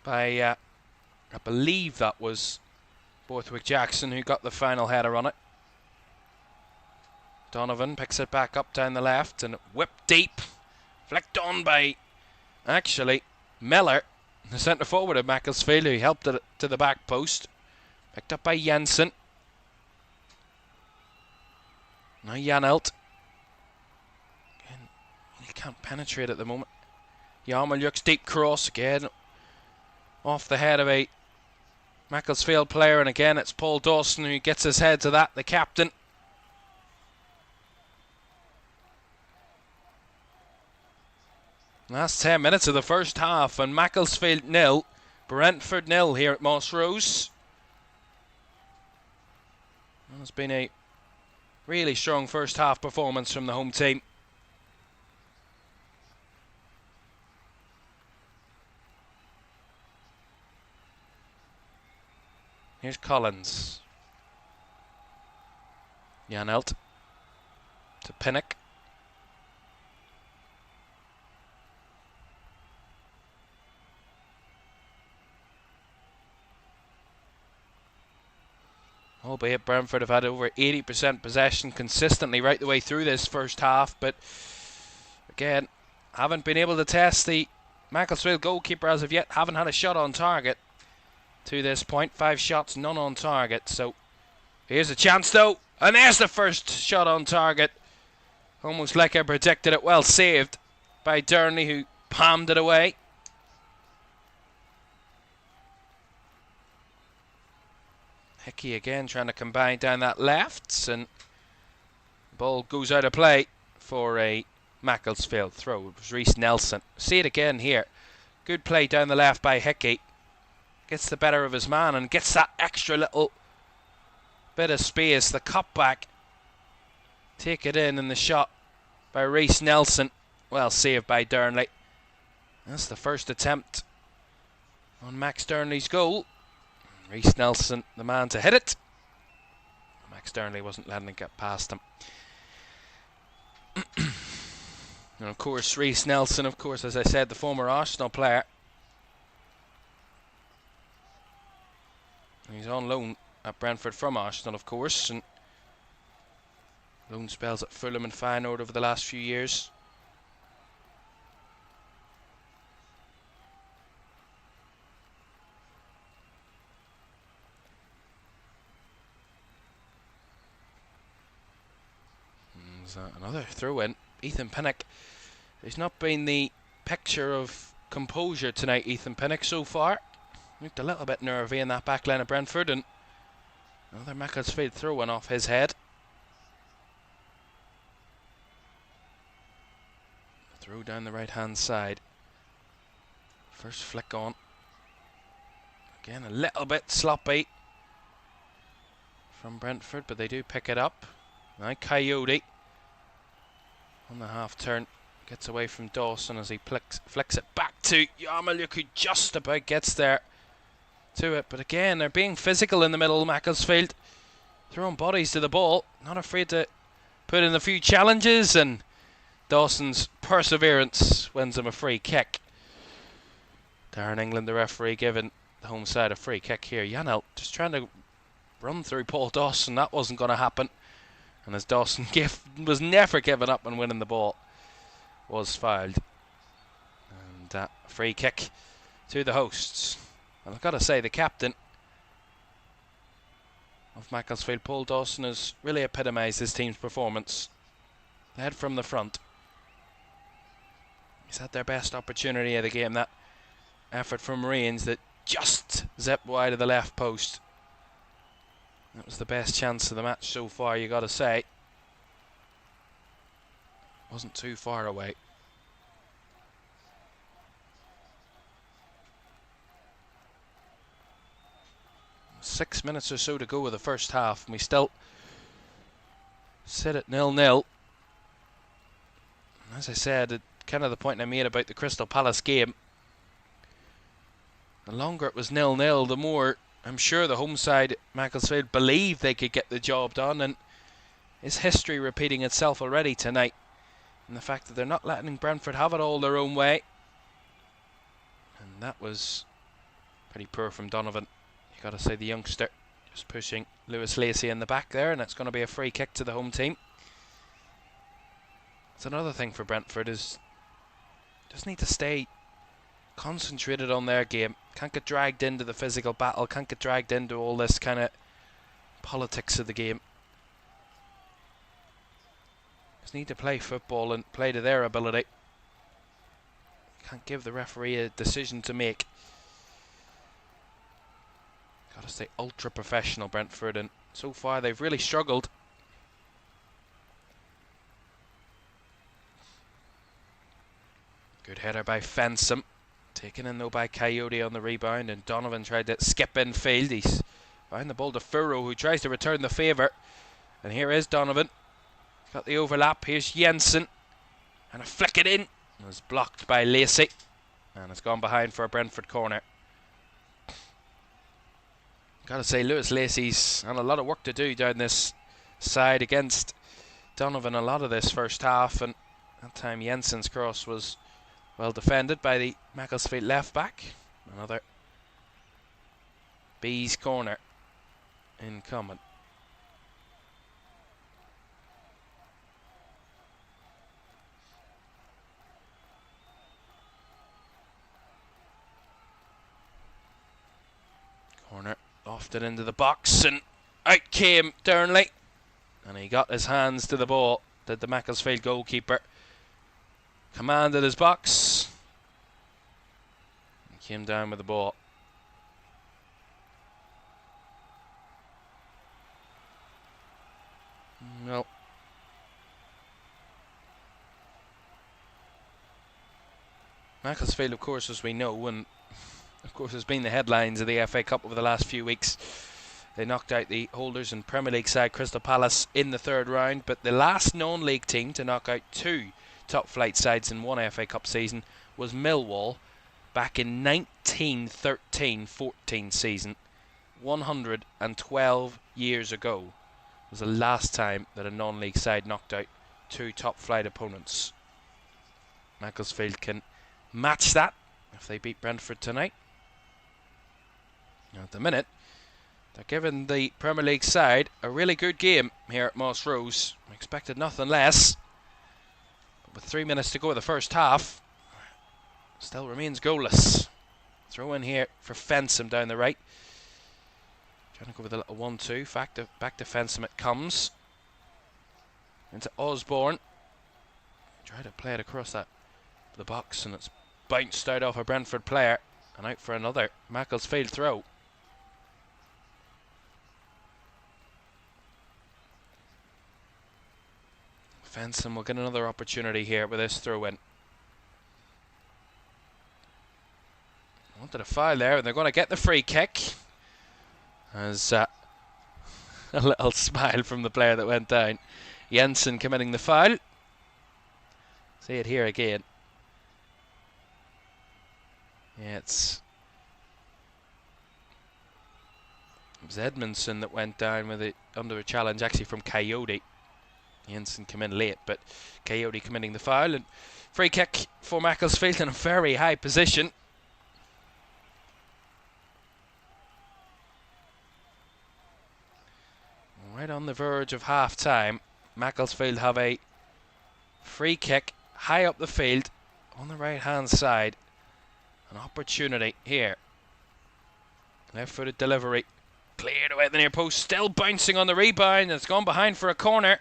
by, I believe that was Borthwick Jackson who got the final header on it. Donovan picks it back up down the left and whipped deep. Flicked on by, actually, Miller, the centre forward of Macclesfield, who helped it to the back post. Picked up by Jensen. Now Janelt. Again, he can't penetrate at the moment. Yarmouth's deep cross again. Off the head of a Macclesfield player, and again it's Paul Dawson who gets his head to that, the captain. Last 10 minutes of the first half, and Macclesfield 0, Brentford 0 here at Moss Rose. Well, it's been a really strong first half performance from the home team. Here's Collins. Janelt to Pinnock. Albeit Brentford have had over 80% possession consistently right the way through this first half, but again, haven't been able to test the Macclesfield goalkeeper as of yet. Haven't had a shot on target to this point. 5 shots, none on target. So here's a chance though, and there's the first shot on target. Almost like I predicted it. Well saved by Durnley, who palmed it away. Hickey again trying to combine down that left, and the ball goes out of play for a Macclesfield throw. It was Reece Nelson. See it again here. Good play down the left by Hickey. Gets the better of his man and gets that extra little bit of space. The cut back. Take it in the shot by Reece Nelson. Well saved by Durnley. That's the first attempt on Max Durnley's goal. Reece Nelson, the man to hit it. Max Durnley wasn't letting it get past him. And of course, Reece Nelson, of course, as I said, the former Arsenal player. He's on loan at Brentford from Arsenal, of course, and loan spells at Fulham and Feyenoord over the last few years. Another throw-in. Ethan Pinnock. He's not been the picture of composure tonight, Ethan Pinnock, so far. Looked a little bit nervy in that back line of Brentford, and another Macclesfield throw-in off his head. Throw down the right-hand side. First flick on. Again, a little bit sloppy from Brentford, but they do pick it up. Now Coyote on the half turn. Gets away from Dawson as he flicks it back to Yarmoliuk, who just about gets there to it. But again, they're being physical in the middle, Macclesfield. Throwing bodies to the ball, not afraid to put in a few challenges, and Dawson's perseverance wins him a free kick. Darren England, the referee, giving the home side a free kick here. Janelt just trying to run through Paul Dawson. That wasn't going to happen. And as Dawson was never giving up and winning the ball, was fouled. And free kick to the hosts. And I've got to say, the captain of Macclesfield, Paul Dawson, has really epitomised his team's performance. Led from the front. He's had their best opportunity of the game. That effort from Marines that just zipped wide of the left post. That was the best chance of the match so far, you got to say. Wasn't too far away. Six minutes or so to go with the first half, and we still sit at 0-0. As I said, kind of the point I made about the Crystal Palace game. The longer it was 0-0, the more I'm sure the home side, Macclesfield, believed they could get the job done, and is history repeating itself already tonight? And the fact that they're not letting Brentford have it all their own way. And that was pretty poor from Donovan. You got to say, the youngster just pushing Lewis Lacey in the back there, and it's going to be a free kick to the home team. It's another thing for Brentford is just need to stay concentrated on their game. Can't get dragged into the physical battle. Can't get dragged into all this kind of politics of the game. Just need to play football and play to their ability. Can't give the referee a decision to make. Got to stay ultra professional, Brentford, and so far they've really struggled. Good header by Fensom. Taken in though by Coyote on the rebound, and Donovan tried to skip in field. He's found the ball to Furrow, who tries to return the favour. And here is Donovan. Got the overlap. Here's Jensen. And a flick it in. It was blocked by Lacey. And it's gone behind for a Brentford corner. Gotta say, Lewis Lacey's had a lot of work to do down this side against Donovan a lot of this first half, and that time Jensen's cross was well defended by the Macclesfield left back. Another B's corner incoming. Corner lofted into the box, and out came Durnley, and he got his hands to the ball. Did the Macclesfield goalkeeper. Commanded his box. He came down with the ball. No. Macclesfield, of course, as we know, and of course has been the headlines of the FA Cup over the last few weeks. They knocked out the holders and Premier League side Crystal Palace in the third round, but the last non-league team to knock out two top flight sides in one FA Cup season was Millwall back in 1913-14 season. 112 years ago was the last time that a non-league side knocked out two top flight opponents. Macclesfield can match that if they beat Brentford tonight. Now at the minute, they're giving the Premier League side a really good game here at Moss Rose. I expected nothing less. With 3 minutes to go in the first half, still remains goalless. Throw in here for Fensom down the right. Trying to go with a little 1-2. Back to Fensom it comes. Into Osborne. Try to play it across the box, and it's bounced out off a Brentford player and out for another Macclesfield throw. Fensom will get another opportunity here with this throw in. Wanted a foul there, and they're going to get the free kick. As a little smile from the player that went down. Jensen committing the foul. See it here again. Yeah, it was Edmondson that went down with it under a challenge actually from Coyote. Jensen came in late, but Coyote committing the foul, and free kick for Macclesfield in a very high position. Right on the verge of half time, Macclesfield have a free kick high up the field on the right hand side. An opportunity here. Left footed delivery. Cleared away at the near post. Still bouncing on the rebound. It's gone behind for a corner.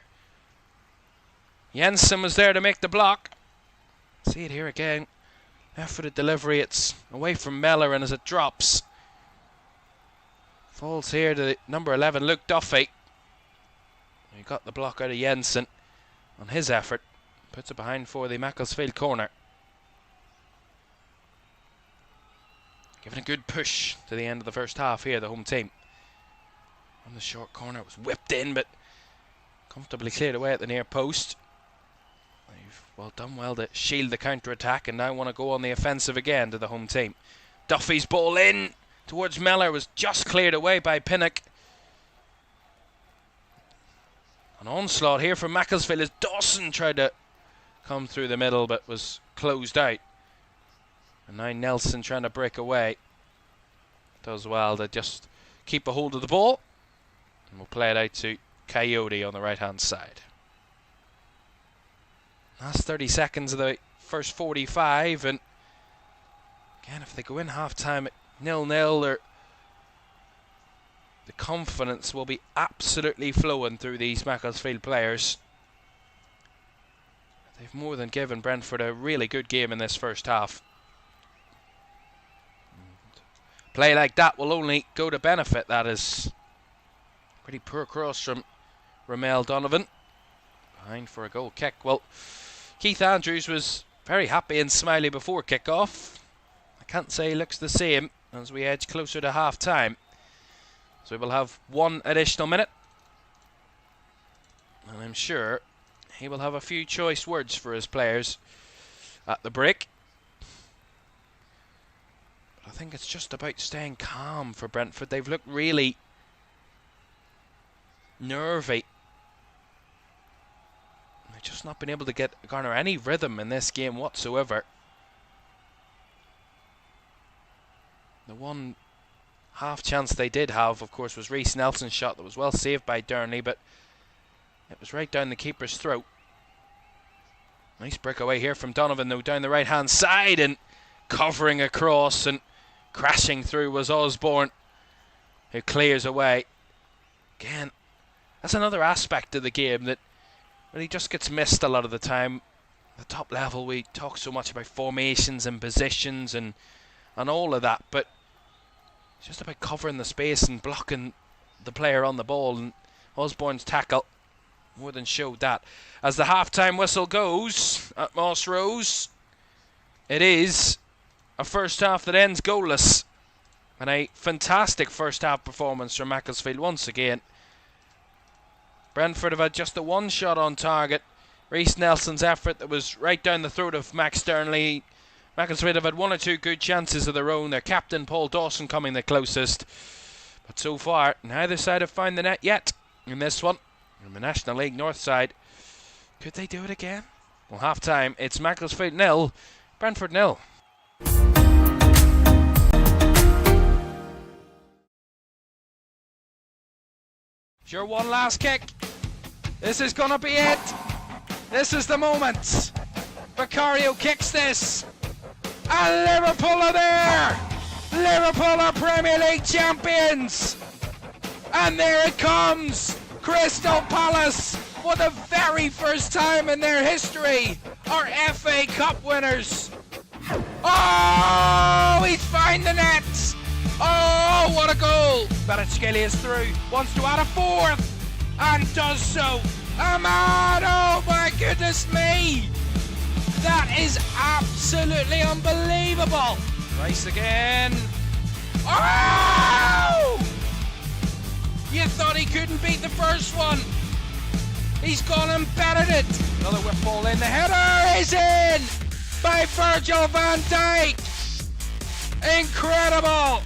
Jensen was there to make the block. See it here again. Left footed delivery. It's away from Mellor, and as it drops, falls here to number 11, Luke Duffy. He got the block out of Jensen on his effort. Puts it behind for the Macclesfield corner. Giving a good push to the end of the first half here, the home team. On the short corner, it was whipped in, but comfortably cleared away at the near post. They've done well to shield the counter-attack, and now want to go on the offensive again to the home team. Duffy's ball in towards Mellor, was just cleared away by Pinnock. An onslaught here from Macclesfield as Dawson tried to come through the middle, but was closed out. And now Nelson trying to break away. Does well to just keep a hold of the ball. And we'll play it out to Coyote on the right hand side. Last 30 seconds of the first 45, and again, if they go in half time at 0-0, the confidence will be absolutely flowing through these Macclesfield players. They've more than given Brentford a really good game in this first half. Play like that will only go to benefit. That is pretty poor cross from Ramel Donovan. Behind for a goal kick. Well, Keith Andrews was very happy and smiley before kick-off. I can't say he looks the same as we edge closer to half-time. So we will have one additional minute. And I'm sure he will have a few choice words for his players at the break. I think it's just about staying calm for Brentford. They've looked really nervy. They've just not been able to garner any rhythm in this game whatsoever. The one half chance they did have, of course, was Reece Nelson's shot that was well saved by Dearnley, but it was right down the keeper's throat. Nice breakaway here from Donovan, though, down the right-hand side, and covering across and crashing through was Osborne, who clears away. Again, that's another aspect of the game that really just gets missed a lot of the time. At the top level, we talk so much about formations and positions and all of that, but it's just about covering the space and blocking the player on the ball, and Osborne's tackle more than showed that. As the half-time whistle goes at Moss Rose, it is a first half that ends goalless, and a fantastic first half performance from Macclesfield once again. Brentford have had just the one shot on target. Reece Nelson's effort that was right down the throat of Max Dearnley. Macclesfield have had one or two good chances of their own. Their captain Paul Dawson coming the closest, but so far neither side have found the net yet in this one. In the National League North side, could they do it again? Well, half time, it's Macclesfield 0, Brentford 0. Sure, one last kick. This is gonna be it. This is the moment. Vicario kicks this, and Liverpool are there. Liverpool are Premier League champions, and there it comes. Crystal Palace, for the very first time in their history, are FA Cup winners. Oh, he's found the net. Oh, what a goal. Kvaratskhelia is through, wants to add a fourth, and does so. Ahmad, oh my goodness me. That is absolutely unbelievable. Rice again. Oh! You thought he couldn't beat the first one. He's gone and battered it. Another whip ball in. The header is in by Virgil van Dijk. Incredible.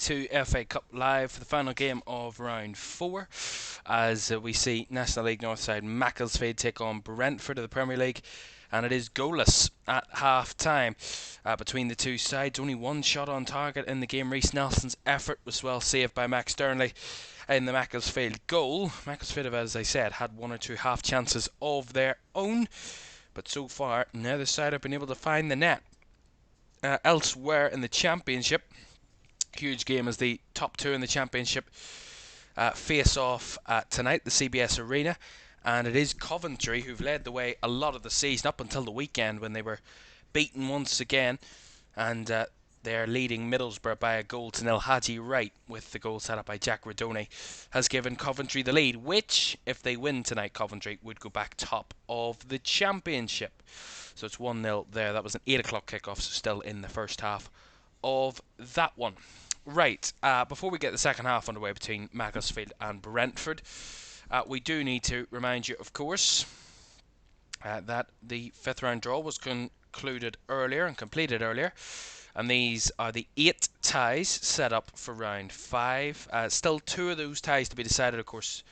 to FA Cup Live for the final game of round 4, as we see National League North side Macclesfield take on Brentford of the Premier League, and it is goalless at half-time between the two sides. Only one shot on target in the game. Reece Nelson's effort was well saved by Max Sternley in the Macclesfield goal. Macclesfield have, as I said, had one or two half chances of their own, but so far neither side have been able to find the net. Elsewhere in the Championship, huge game as the top two in the Championship face off tonight, the CBS Arena, and it is Coventry who've led the way a lot of the season up until the weekend when they were beaten once again, and they're leading Middlesbrough by a goal to nil. Haji Wright, with the goal set up by Jack Radoni, has given Coventry the lead, which, if they win tonight, Coventry would go back top of the Championship. So it's 1-0 there. That was an 8 o'clock kickoff, so still in the first half of that one. Right, before we get the second half underway between Macclesfield and Brentford, we do need to remind you, of course, that the fifth round draw was concluded earlier and completed earlier. And these are the 8 ties set up for round 5. Still 2 of those ties to be decided, of course.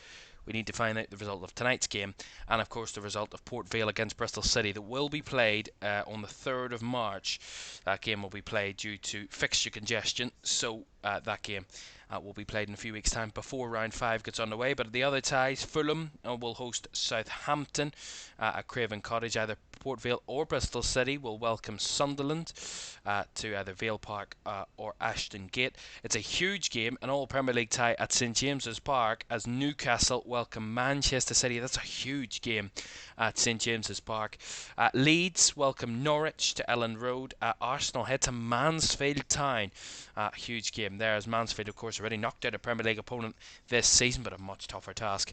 We need to find out the result of tonight's game, and of course the result of Port Vale against Bristol City that will be played on the 3rd of March. That game will be played due to fixture congestion, so that game will be played in a few weeks' time before round 5 gets underway. But the other ties, Fulham will host Southampton at Craven Cottage. Either Port Vale or Bristol City will welcome Sunderland to either Vale Park or Ashton Gate. It's a huge game, an all-Premier League tie at St James's Park as Newcastle welcome Manchester City. That's a huge game at St James's Park. Leeds welcome Norwich to Elland Road. Arsenal head to Mansfield Town. Huge game there, as Mansfield, of course, already knocked out a Premier League opponent this season, but a much tougher task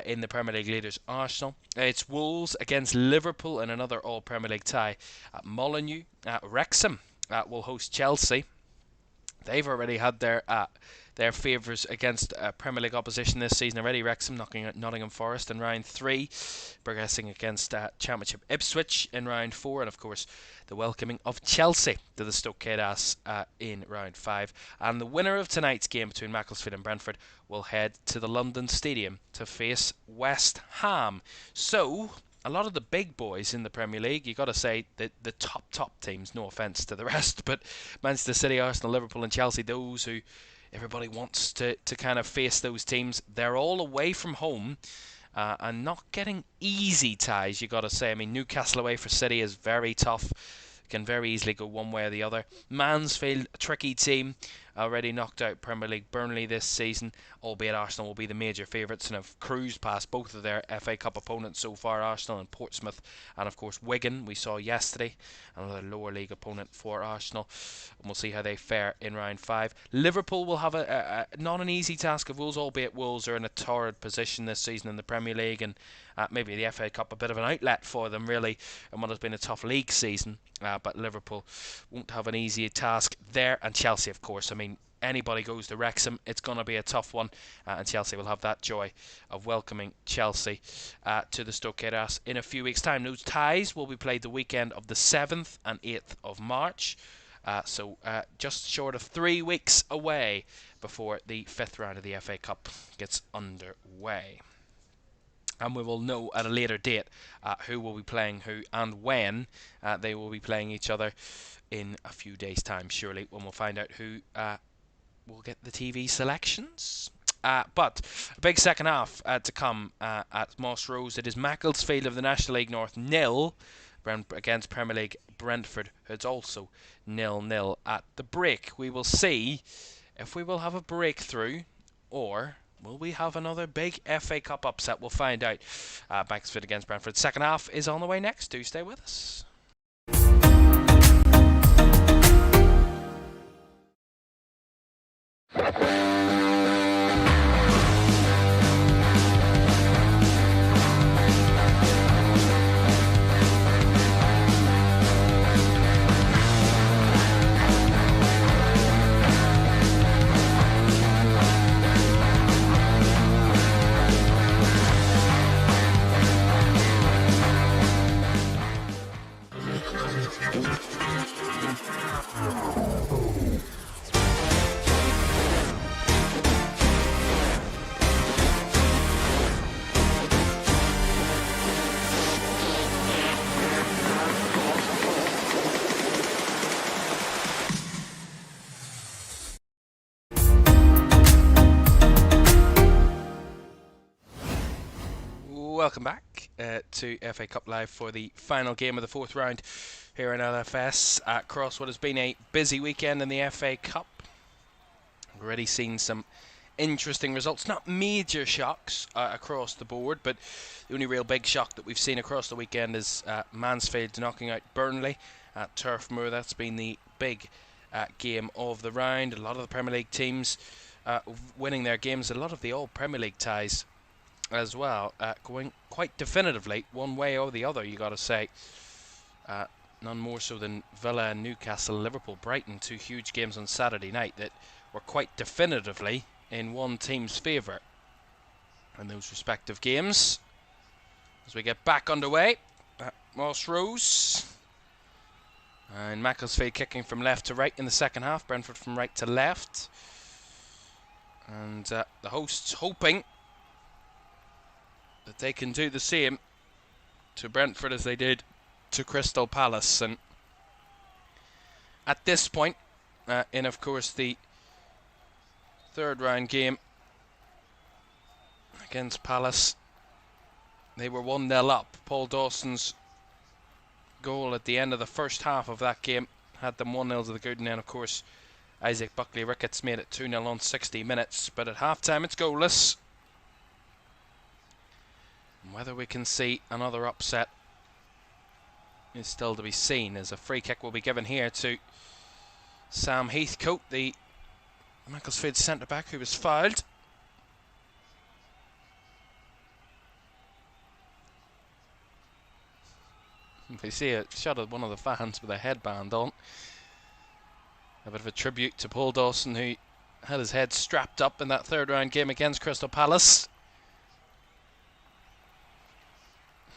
in the Premier League leaders Arsenal. It's Wolves against Liverpool in another all-Premier League tie at Molineux. Wrexham will host Chelsea. They've already had their favours against Premier League opposition this season already. Wrexham knocking out Nottingham Forest in round 3, progressing against Championship Ipswich in round 4, and of course the welcoming of Chelsea to the Stoke Ass in round 5. And the winner of tonight's game between Macclesfield and Brentford will head to the London Stadium to face West Ham. So a lot of the big boys in the Premier League, you got to say that the top teams, no offence to the rest, but Manchester City, Arsenal, Liverpool and Chelsea, those who everybody wants to kind of face those teams, they're all away from home and not getting easy ties, you got to say. I mean, Newcastle away for City is very tough, can very easily go one way or the other. Mansfield, a tricky team, already knocked out Premier League Burnley this season, albeit Arsenal will be the major favourites and have cruised past both of their FA Cup opponents so far, Arsenal and Portsmouth, and of course Wigan we saw yesterday, another lower league opponent for Arsenal, and we'll see how they fare in round 5. Liverpool will have not an easy task of Wolves, albeit Wolves are in a torrid position this season in the Premier League, and maybe the FA Cup a bit of an outlet for them really in what has been a tough league season, but Liverpool won't have an easy task there. And Chelsea, of course, I mean, anybody goes to Wrexham, it's going to be a tough one, and Chelsea will have that joy of welcoming Chelsea to the Stoke Ass in a few weeks' time. Those ties will be played the weekend of the 7th and 8th of March, so just short of 3 weeks away before the 5th round of the FA Cup gets underway. And we will know at a later date who will be playing who and when they will be playing each other in a few days' time, surely, when we'll find out who will get the TV selections. But a big second half to come at Moss Rose. It is Macclesfield of the National League North 0 against Premier League Brentford. It's also 0-0 at the break. We will see if we will have a breakthrough, or will we have another big FA Cup upset? We'll find out. Macclesfield against Brentford. Second half is on the way next. Do stay with us. welcome back to FA Cup Live for the final game of the fourth round here in LFS across what has been a busy weekend in the FA Cup. We've already seen some interesting results, not major shocks across the board, but the only real big shock that we've seen across the weekend is Macclesfield knocking out Burnley at Turf Moor. That's been the big game of the round. A lot of the Premier League teams winning their games, a lot of the old Premier League ties as well, going quite definitively one way or the other, you got to say. None more so than Villa and Newcastle, Liverpool, Brighton, two huge games on Saturday night that were quite definitively in one team's favour in those respective games. As we get back underway at Moss Rose, and Macclesfield kicking from left to right in the second half, Brentford from right to left, and the hosts hoping that they can do the same to Brentford as they did to Crystal Palace. And at this point, in of course the third round game against Palace, they were 1-0 up. Paul Dawson's goal at the end of the first half of that game had them 1-0 to the good, and then of course Isaac Buckley-Ricketts made it 2-0 on 60 minutes. But at half time it's goalless. Whether we can see another upset is still to be seen, as a free kick will be given here to Sam Heathcote, the Macclesfield centre-back, who was fouled. We see a shot of one of the fans with a headband on. A bit of a tribute to Paul Dawson, who had his head strapped up in that third round game against Crystal Palace.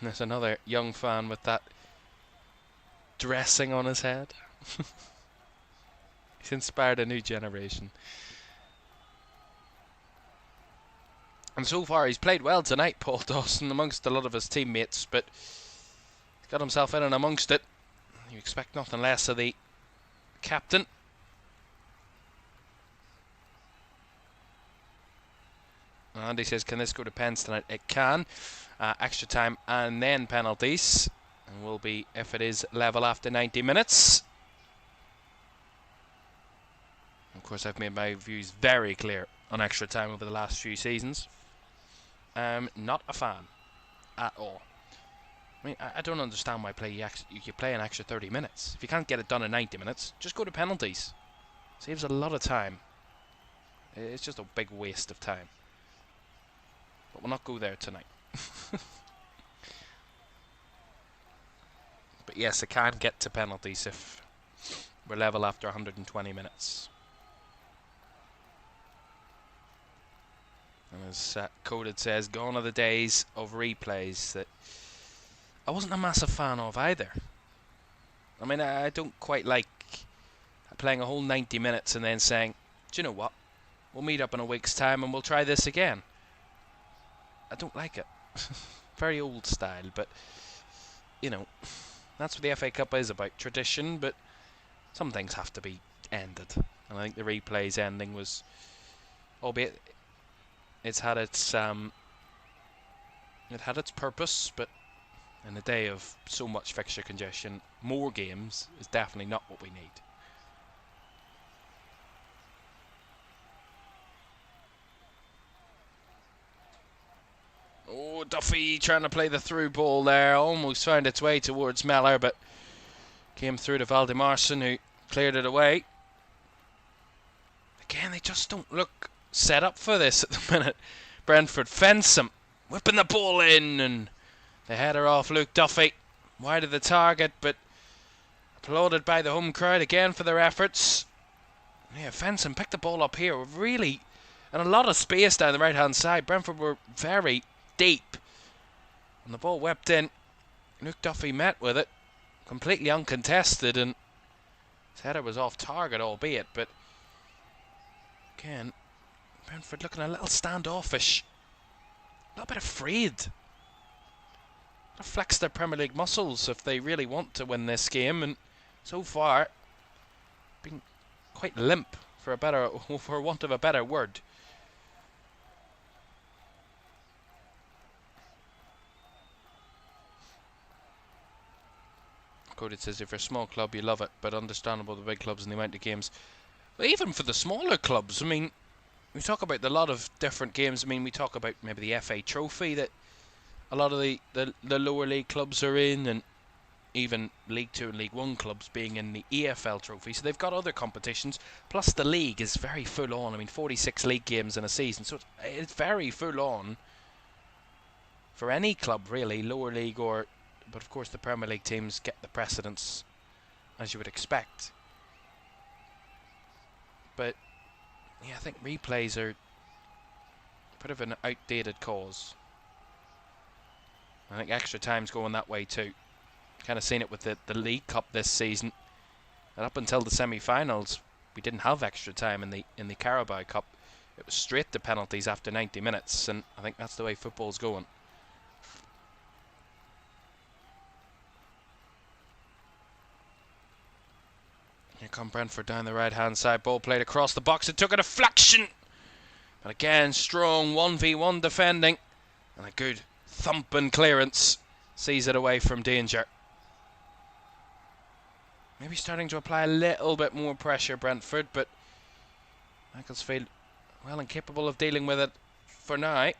There's another young fan with that dressing on his head. He's inspired a new generation. And so far he's played well tonight, Paul Dawson, amongst a lot of his teammates, but he's got himself in and amongst it. You expect nothing less of the captain. Andy says, can this go to pens tonight? It can. Extra time and then penalties, and will be, if it is, level after 90 minutes. Of course, I've made my views very clear on extra time over the last few seasons. Not a fan at all. I mean, I don't understand why you play an extra 30 minutes. If you can't get it done in 90 minutes, just go to penalties. Saves a lot of time. It's just a big waste of time. But we'll not go there tonight. But yes, it can get to penalties if we're level after 120 minutes. And as Coded says, gone are the days of replays that I wasn't a massive fan of either. I mean, I don't quite like playing a whole 90 minutes and then saying, do you know what, we'll meet up in a week's time and we'll try this again. I don't like it. Very old style, but you know, that's what the FA Cup is about, tradition, but some things have to be ended. And I think the replay's ending was, albeit it's had its purpose, but in a day of so much fixture congestion, more games is definitely not what we need. Oh, Duffy trying to play the through ball there. Almost found its way towards Mellor, but came through to Valdimarsson, who cleared it away. Again, they just don't look set up for this at the minute. Brentford fence him, whipping the ball in, and the header off Luke Duffy. Wide of the target, but applauded by the home crowd again for their efforts. Yeah, fence him, picked the ball up here. Really, and a lot of space down the right-hand side. Brentford were very deep, and the ball whipped in. Luke Duffy met with it, completely uncontested, and his header was off target, albeit, but again, Brentford looking a little standoffish, a little bit afraid. Flex their Premier League muscles if they really want to win this game, and so far been quite limp, for want of a better word. Quote, it says, if you're a small club, you love it, but understandable the big clubs and the amount of games. But even for the smaller clubs, I mean, we talk about a lot of different games. I mean, we talk about maybe the FA Trophy that a lot of the lower league clubs are in, and even League 2 and League 1 clubs being in the EFL Trophy. So they've got other competitions, plus the league is very full on. I mean, 46 league games in a season, so it's very full on for any club really, lower league or... But of course the Premier League teams get the precedence, as you would expect. But yeah, I think replays are a bit of an outdated cause. I think extra time's going that way too. Kind of seen it with the League Cup this season. And up until the semi-finals, we didn't have extra time in the Carabao Cup. It was straight to penalties after 90 minutes, and I think that's the way football's going. Here come Brentford down the right-hand side. Ball played across the box. It took a deflection. But again, strong 1v1 defending. And a good thumping clearance sees it away from danger. Maybe starting to apply a little bit more pressure, Brentford, but Macclesfield well and capable of dealing with it for now.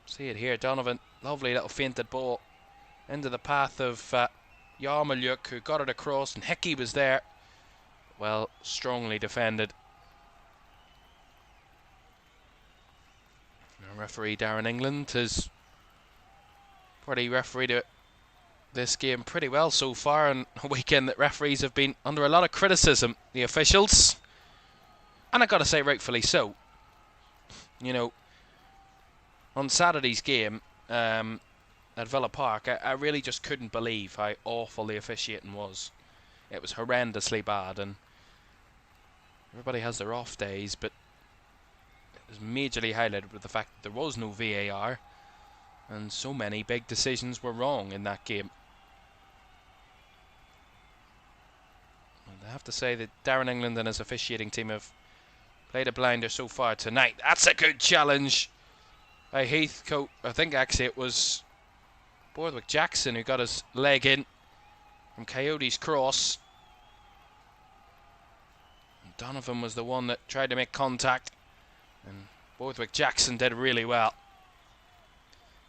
See it here, Donovan. Lovely little feinted ball into the path of Yarmoliuk, who got it across, and Hickey was there. Well, strongly defended. Our referee Darren England has probably refereed this game pretty well so far, and a weekend that referees have been under a lot of criticism, the officials, and I gotta say rightfully so. You know, on Saturday's game at Villa Park, I really just couldn't believe how awful the officiating was. It was horrendously bad, and everybody has their off days, but it was majorly highlighted with the fact that there was no VAR, and so many big decisions were wrong in that game. And I have to say that Darren England and his officiating team have played a blinder so far tonight. That's a good challenge by Heathcote. I think actually it was Borthwick Jackson who got his leg in from Coyote's cross. And Donovan was the one that tried to make contact, and Borthwick Jackson did really well.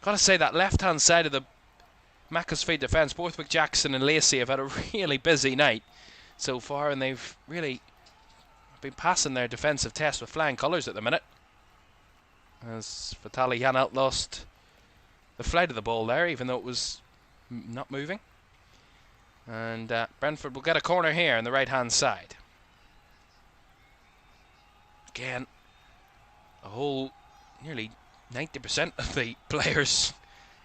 Gotta say, that left-hand side of the Macclesfield defence, Borthwick Jackson and Lacey have had a really busy night so far, and they've really been passing their defensive test with flying colours at the minute. As Vitaly Janelt lost the flight of the ball there, even though it was not moving. And Brentford will get a corner here on the right-hand side. Again, a whole nearly 90% of the players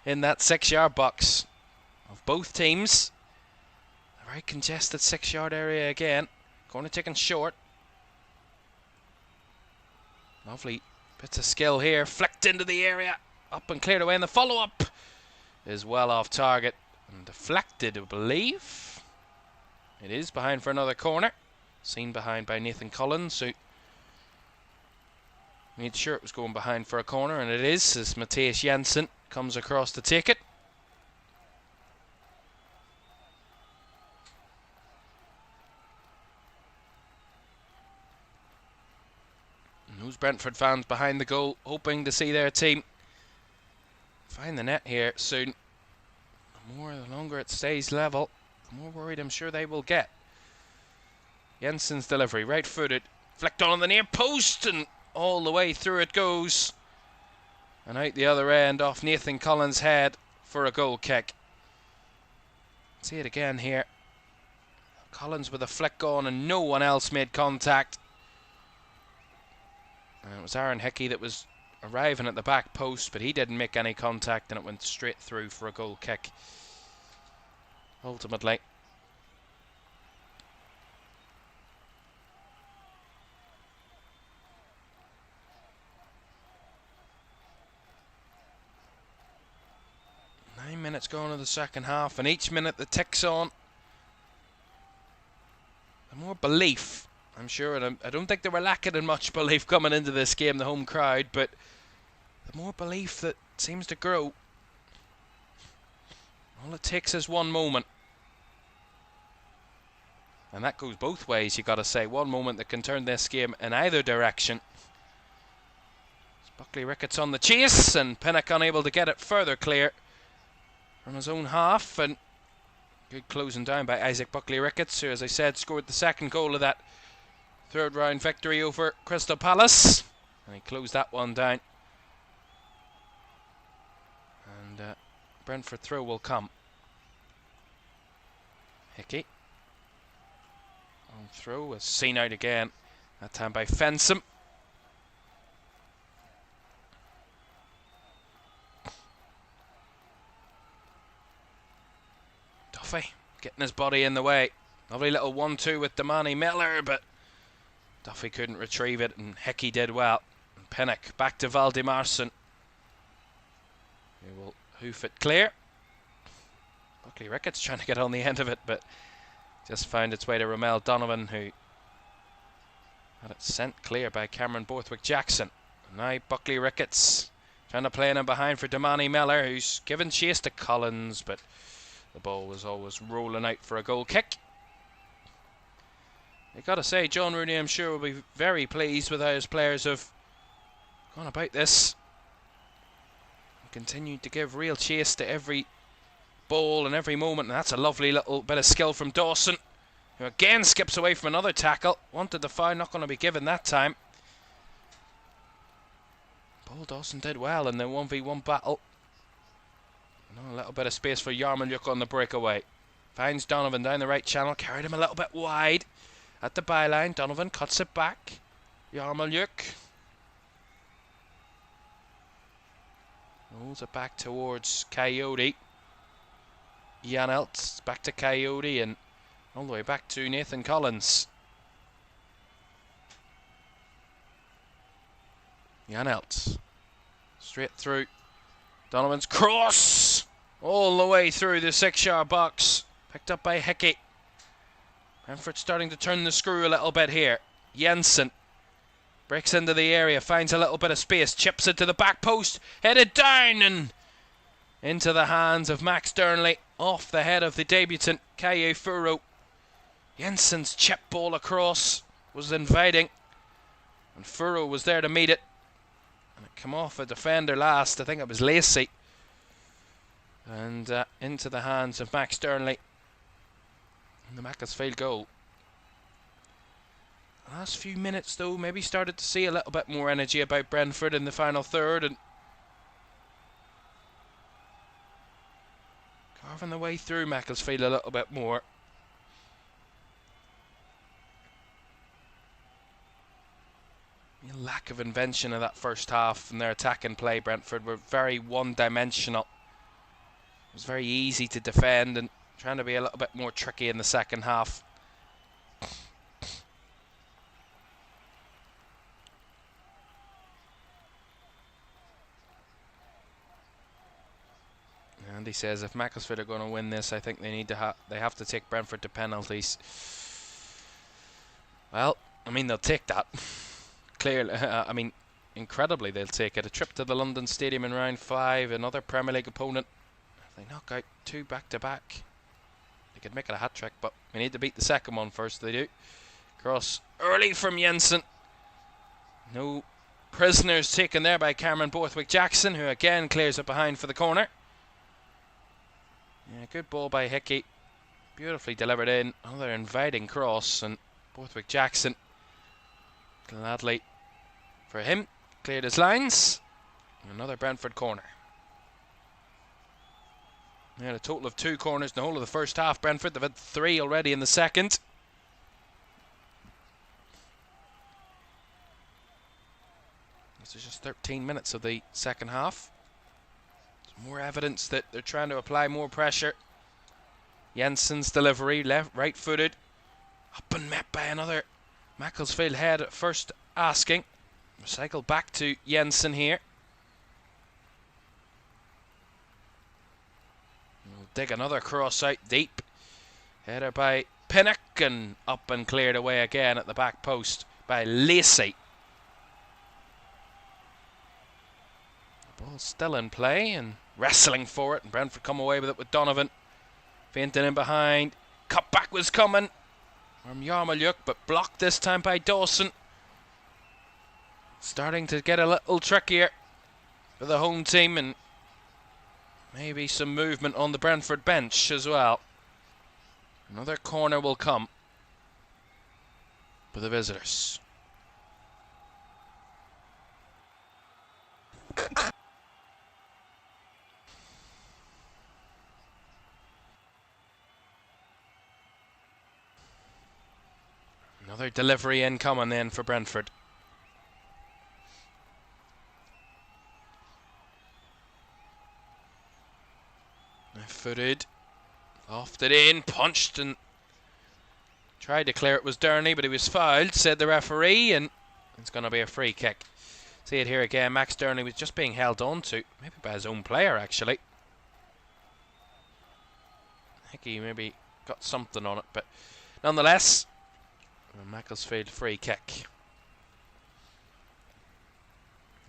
in that 6-yard box of both teams. A very congested 6-yard area again. Corner taken short. Lovely bits of skill here. Flicked into the area. Up and cleared away. And the follow-up is well off target. And deflected, I believe. It is behind for another corner. Seen behind by Nathan Collins, who made sure it was going behind for a corner, and it is, as Matthias Jensen comes across to take it. And those Brentford fans behind the goal, hoping to see their team find the net here soon. The longer it stays level, the more worried I'm sure they will get. Jensen's delivery, right-footed, flicked on the near post, and all the way through it goes. And out the other end off Nathan Collins' head for a goal kick. See it again here. Collins with a flick on and no one else made contact. And it was Aaron Hickey that was arriving at the back post, but he didn't make any contact, and it went straight through for a goal kick. Ultimately. Minutes going to the second half, and each minute that ticks on, the more belief, I'm sure, and I don't think they were lacking in much belief coming into this game, the home crowd, but the more belief that seems to grow. All it takes is one moment. And that goes both ways, you got to say. One moment that can turn this game in either direction. Buckley Ricketts on the chase, and Pinnock unable to get it further clear from his own half. And good closing down by Isaac Buckley Ricketts, who, as I said, scored the second goal of that third round victory over Crystal Palace. And he closed that one down. And Brentford throw will come. Hickey. On throw is seen out again, that time by Fensom. Duffy getting his body in the way. Lovely little 1-2 with Damani Miller, but Duffy couldn't retrieve it, and Hickey did well. And Pinnock back to Valdimarsson, who will hoof it clear. Buckley Ricketts trying to get on the end of it, but just found its way to Romel Donovan, who had it sent clear by Cameron Borthwick-Jackson. Now Buckley Ricketts trying to play in behind for Damani Miller, who's given chase to Collins, but the ball was always rolling out for a goal kick. You got to say, John Rooney, I'm sure, will be very pleased with how his players have gone about this. And continued to give real chase to every ball and every moment, and that's a lovely little bit of skill from Dawson, who again skips away from another tackle. Wanted the foul, not going to be given that time. Paul Dawson did well in the 1v1 battle. A little bit of space for Yarmolyuk on the breakaway. Finds Donovan down the right channel, carried him a little bit wide at the byline. Donovan cuts it back. Yarmolyuk rolls it back towards Coyote. Janelt back to Coyote, and all the way back to Nathan Collins. Janelt straight through. Donovan's cross all the way through the 6-yard box, picked up by Hickey. Brentford starting to turn the screw a little bit here. Jensen breaks into the area, finds a little bit of space, chips it to the back post, headed down and into the hands of Max Durnley, off the head of the debutant Caoimhan Ferris. Jensen's chip ball across was inviting, and Ferris was there to meet it, and it came off a defender last. I think it was Lacey, and into the hands of Max Durnley. And the Macclesfield goal. The last few minutes, though, maybe started to see a little bit more energy about Brentford in the final third, and carving the way through Macclesfield a little bit more. The lack of invention of that first half and their attack and play, Brentford, were very one-dimensional. It was very easy to defend, and trying to be a little bit more tricky in the second half. And he says if Macclesfield are going to win this, I think they need to they have to take Brentford to penalties. Well, I mean, they'll take that. Clearly, I mean, incredibly, they'll take it. A trip to the London Stadium in round 5, another Premier League opponent. If they knock out 2 back-to-back, they could make it a hat-trick, but we need to beat the second one first. They do. Cross early from Jensen. No prisoners taken there by Cameron Borthwick-Jackson, who again clears it behind for the corner. Yeah, good ball by Hickey. Beautifully delivered in. Another inviting cross, and Borthwick-Jackson, gladly for him, cleared his lines. Another Brentford corner. They had a total of 2 corners in the whole of the first half. Brentford, they've had 3 already in the second. This is just 13 minutes of the second half. More evidence that they're trying to apply more pressure. Jensen's delivery, right-footed, up and met by another Macclesfield head at first asking. Recycle back to Jensen here. We'll dig another cross out deep. Header by Pinnock, and up and cleared away again at the back post by Lacey. The ball's still in play, and wrestling for it, and Brentford come away with it with Donovan. Fainting in behind. Cut back was coming from Yarmoliuk, but blocked this time by Dawson. Starting to get a little trickier for the home team, and maybe some movement on the Brentford bench as well. Another corner will come for the visitors. Another delivery incoming then for Brentford. Left-footed, lofted in, punched, and tried to clear it was Durney, but he was fouled, said the referee, and it's going to be a free kick. See it here again. Max Durney was just being held on to, maybe by his own player actually. I think he maybe got something on it, but nonetheless, a Macclesfield free kick.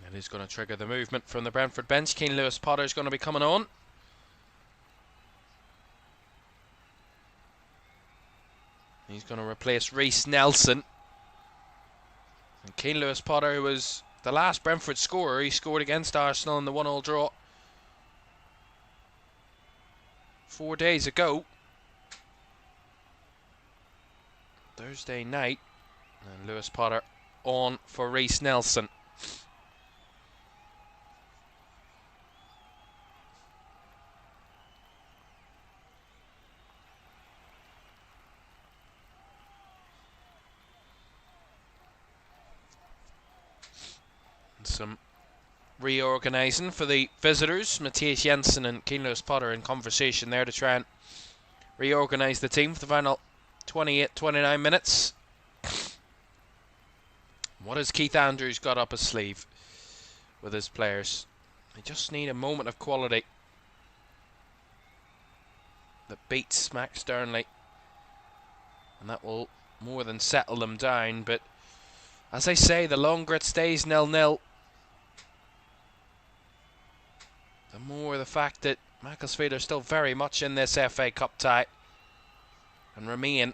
That is going to trigger the movement from the Brentford bench. Keane Lewis-Potter is going to be coming on. He's going to replace Reece Nelson. And Keane Lewis-Potter, who was the last Brentford scorer, he scored against Arsenal in the 1-1 draw 4 days ago. Thursday night. And Lewis-Potter on for Reece Nelson. Some reorganising for the visitors. Matthias Jensen and Keane Lewis-Potter in conversation there to try and reorganise the team for the final 28-29 minutes. What has Keith Andrews got up his sleeve with his players? They just need a moment of quality that beats Max Durnley, and that will more than settle them down. But as I say, the longer it stays 0-0, the more the fact that Macclesfield are still very much in this FA Cup tie and remain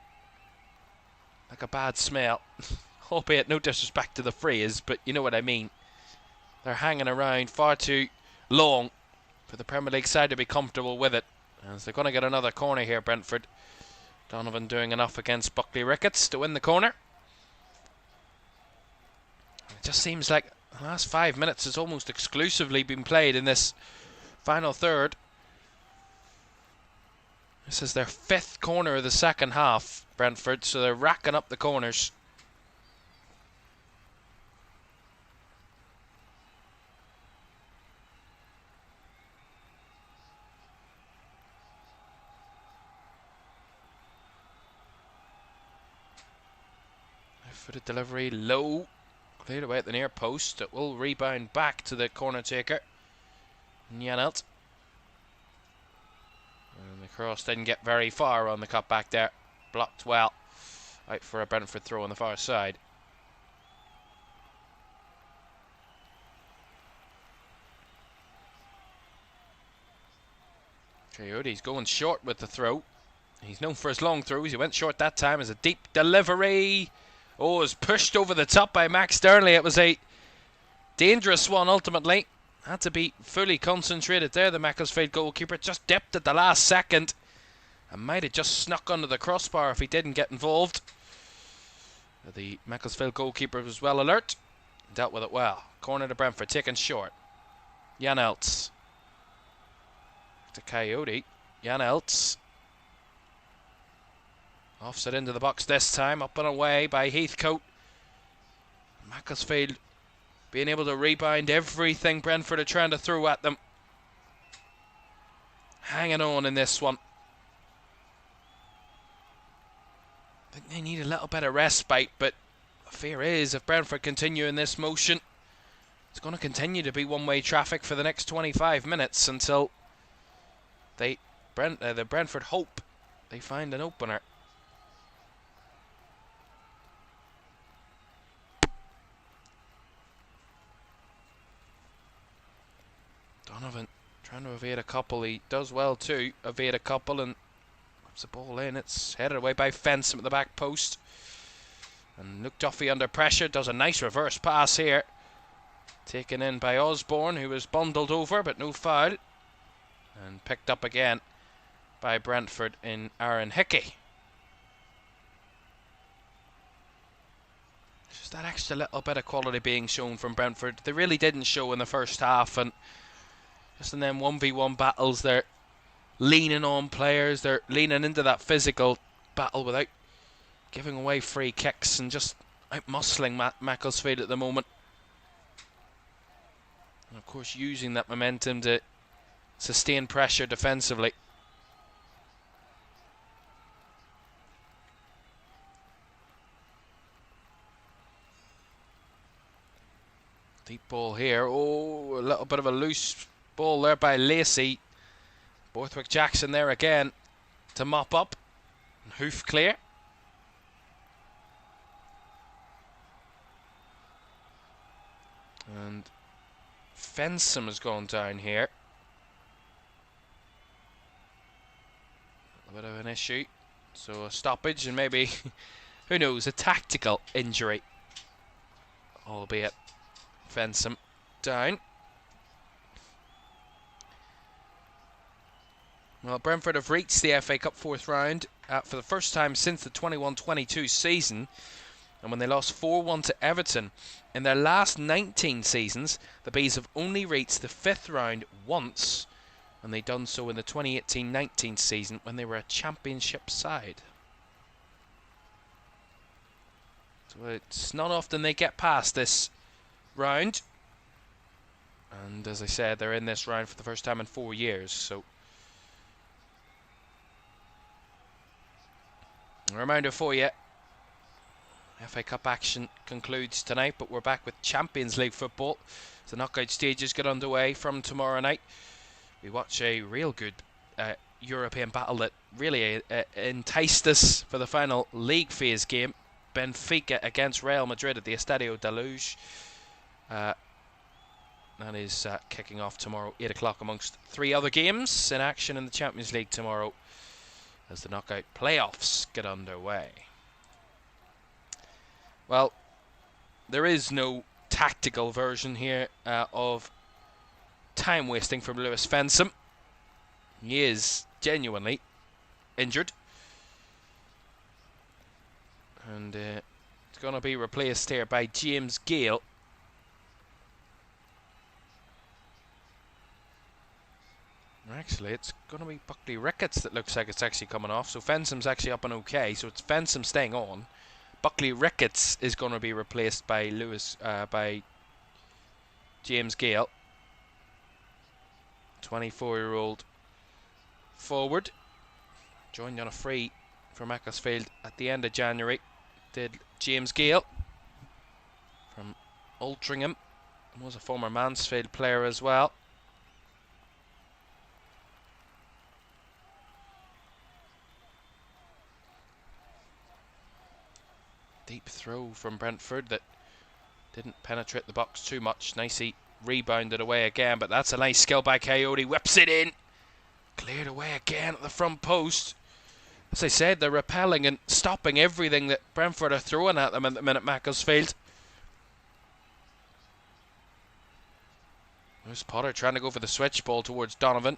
like a bad smell. Albeit no disrespect to the Frees, but you know what I mean. They're hanging around far too long for the Premier League side to be comfortable with it. As they're going to get another corner here, Brentford. Donovan doing enough against Buckley Ricketts to win the corner. It just seems like the last 5 minutes has almost exclusively been played in this final third. This is their 5th corner of the second half, Brentford, so they're racking up the corners. Left-footed delivery, low, cleared away at the near post. It will rebound back to the corner taker, Nyanelt. And the cross didn't get very far on the cut back there. Blocked well. Out for a Brentford throw on the far side. Coyote's going short with the throw. He's known for his long throws. He went short that time as a deep delivery. Oh, it was pushed over the top by Max Durnley. It was a dangerous one ultimately. Had to be fully concentrated there. The Macclesfield goalkeeper just dipped at the last second and might have just snuck under the crossbar if he didn't get involved. The Macclesfield goalkeeper was well alert. Dealt with it well. Corner to Brentford, taken short. Jan Elts. To Coyote. Jan Elts. Offset into the box this time. Up and away by Heathcote. Macclesfield being able to rebound everything Brentford are trying to throw at them. Hanging on in this one. I think they need a little bit of respite, but the fear is if Brentford continue in this motion, it's going to continue to be one-way traffic for the next 25 minutes until the Brentford hope they find an opener. Donovan Trying to evade a couple. He does well too. Evade a couple and whips the ball in. It's headed away by Fensom at the back post. And Luke Duffy under pressure. Does a nice reverse pass here. Taken in by Osborne, who was bundled over, but no foul. And picked up again by Brentford in Aaron Hickey. Just that extra little bit of quality being shown from Brentford. They really didn't show in the first half, and just in them 1v1 battles, they're leaning on players. They're leaning into that physical battle without giving away free kicks and just out-muscling Macclesfield at the moment. And of course using that momentum to sustain pressure defensively. Deep ball here. Oh, a little bit of a loose ball there by Lacey. Borthwick Jackson there again to mop up. And hoof clear. And Fensom has gone down here. A bit of an issue. So a stoppage and maybe, who knows, a tactical injury. Albeit Fensom down. Well, Brentford have reached the FA Cup fourth round for the first time since the 21-22 season. And when they lost 4-1 to Everton, in their last 19 seasons, the Bees have only reached the fifth round once, and they done so in the 2018-19 season when they were a championship side. So it's not often they get past this round. And as I said, they're in this round for the first time in 4 years, so a reminder for you, FA Cup action concludes tonight, but we're back with Champions League football. The knockout stages get underway from tomorrow night. We watch a real good European battle that really enticed us for the final league phase game. Benfica against Real Madrid at the Estadio da Luz. That is kicking off tomorrow, 8 o'clock, amongst 3 other games in action in the Champions League tomorrow as the knockout playoffs get underway. Well, there is no tactical version here of time wasting from Lewis Fensom. He is genuinely injured. And it's going to be replaced here by James Gale. Actually, it's going to be Buckley Ricketts that looks like it's actually coming off. So Fensom's actually up and okay. So it's Fensom staying on. Buckley Ricketts is going to be replaced by by James Gale, 24-year-old forward, joined on a free for Macclesfield at the end of January. Did James Gale from Altrincham, was a former Mansfield player as well. Deep throw from Brentford that didn't penetrate the box too much. Nicely rebounded away again, but that's a nice skill by Coyote. Whips it in. Cleared away again at the front post. As I said, they're repelling and stopping everything that Brentford are throwing at them at the minute, Macclesfield. There's Potter trying to go for the switch ball towards Donovan.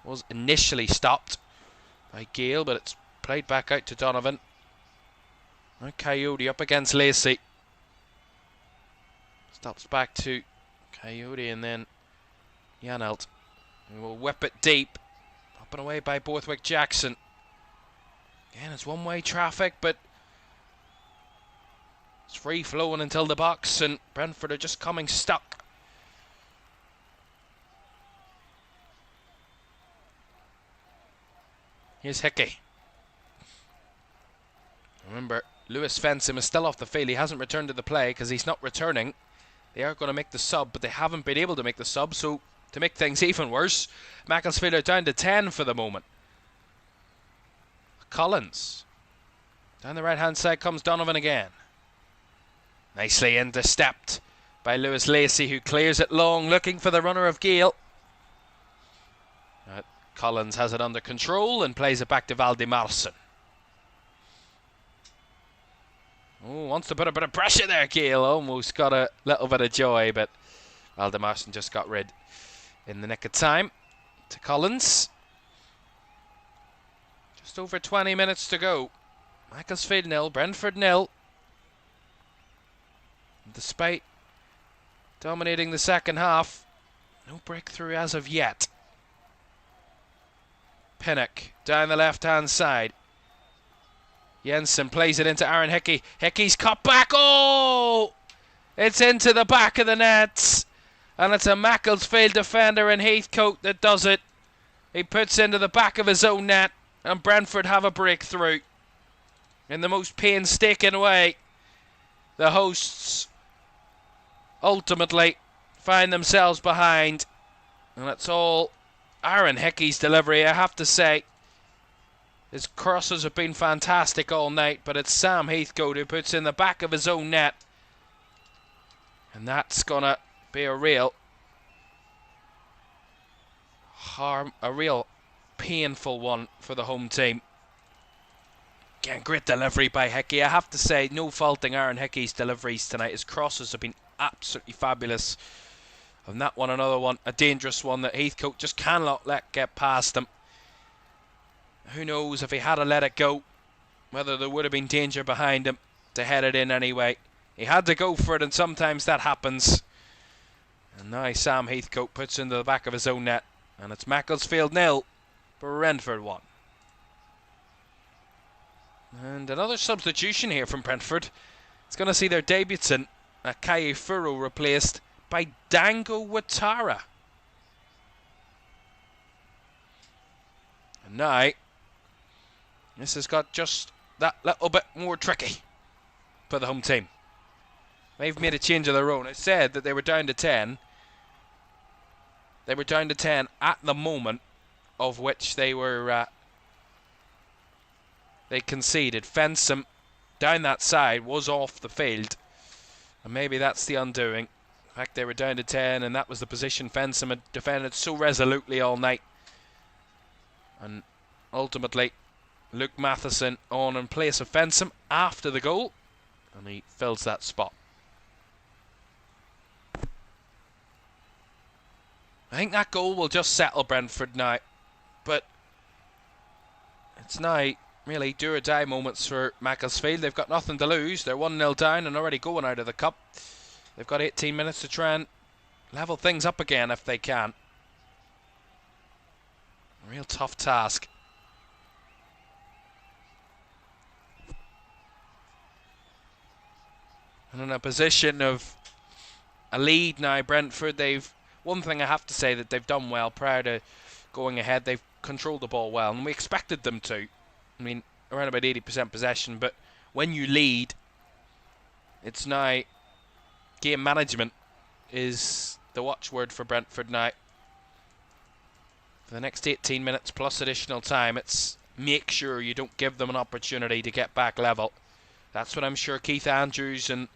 Was initially stopped by Gale, but it's played back out to Donovan. Now Coyote up against Lacey. Stops back to Coyote and then Janelt. He will whip it deep. Up and away by Borthwick Jackson. Again, it's one-way traffic, but it's free-flowing until the box, and Brentford are just coming stuck. Here's Hickey. Remember, Lewis Fensom is still off the field. He hasn't returned to the play because he's not returning. They are going to make the sub, but they haven't been able to make the sub, so to make things even worse, Macclesfield are down to 10 for the moment. Collins. Down the right-hand side comes Donovan again. Nicely intercepted by Lewis Lacey, who clears it long, looking for the runner of Gale. Collins has it under control and plays it back to Valdimarsson. Oh, wants to put a bit of pressure there, Gayle. Almost got a little bit of joy, but Valdimarsson just got rid in the nick of time. To Collins. Just over 20 minutes to go. Macclesfield 0, Brentford 0. Despite dominating the second half, no breakthrough as of yet. Pinnock down the left-hand side. Jensen plays it into Aaron Hickey. Hickey's cut back. Oh! It's into the back of the nets. And it's a Macclesfield defender in Heathcote that does it. He puts into the back of his own net. And Brentford have a breakthrough. In the most painstaking way. The hosts ultimately find themselves behind. And it's all Aaron Hickey's delivery, I have to say. His crosses have been fantastic all night, but it's Sam Heathcote who puts in the back of his own net. And that's going to be a real painful one for the home team. Again, great delivery by Hickey. I have to say, no faulting Aaron Hickey's deliveries tonight. His crosses have been absolutely fabulous. And that one, another one, a dangerous one that Heathcote just cannot let get past him. Who knows if he had to let it go, whether there would have been danger behind him to head it in anyway. He had to go for it, and sometimes that happens. And now Sam Heathcote puts into the back of his own net. And it's Macclesfield 0, Brentford 1. And another substitution here from Brentford. It's going to see their debutant, Caoimhan Ferris, replaced by Dango Ouattara. And now, this has got just that little bit more tricky for the home team. They've made a change of their own. I said that they were down to 10. They were down to 10 at the moment of which they were they conceded. Fensham down that side was off the field, and maybe that's the undoing. In fact, they were down to 10, and that was the position Fensham had defended so resolutely all night. And ultimately, Luke Matheson on in place of Fensham after the goal, and he fills that spot. I think that goal will just settle Brentford now, but it's now really do or die moments for Macclesfield. They've got nothing to lose. They're 1-0 down and already going out of the cup. They've got 18 minutes to try and level things up again if they can. A real tough task. And in a position of a lead now, Brentford, one thing I have to say that they've done well prior to going ahead, they've controlled the ball well, and we expected them to. I mean, around about 80% possession, but when you lead, it's now game management is the watchword for Brentford now. For the next 18 minutes plus additional time, it's make sure you don't give them an opportunity to get back level. That's what I'm sure Keith Andrews and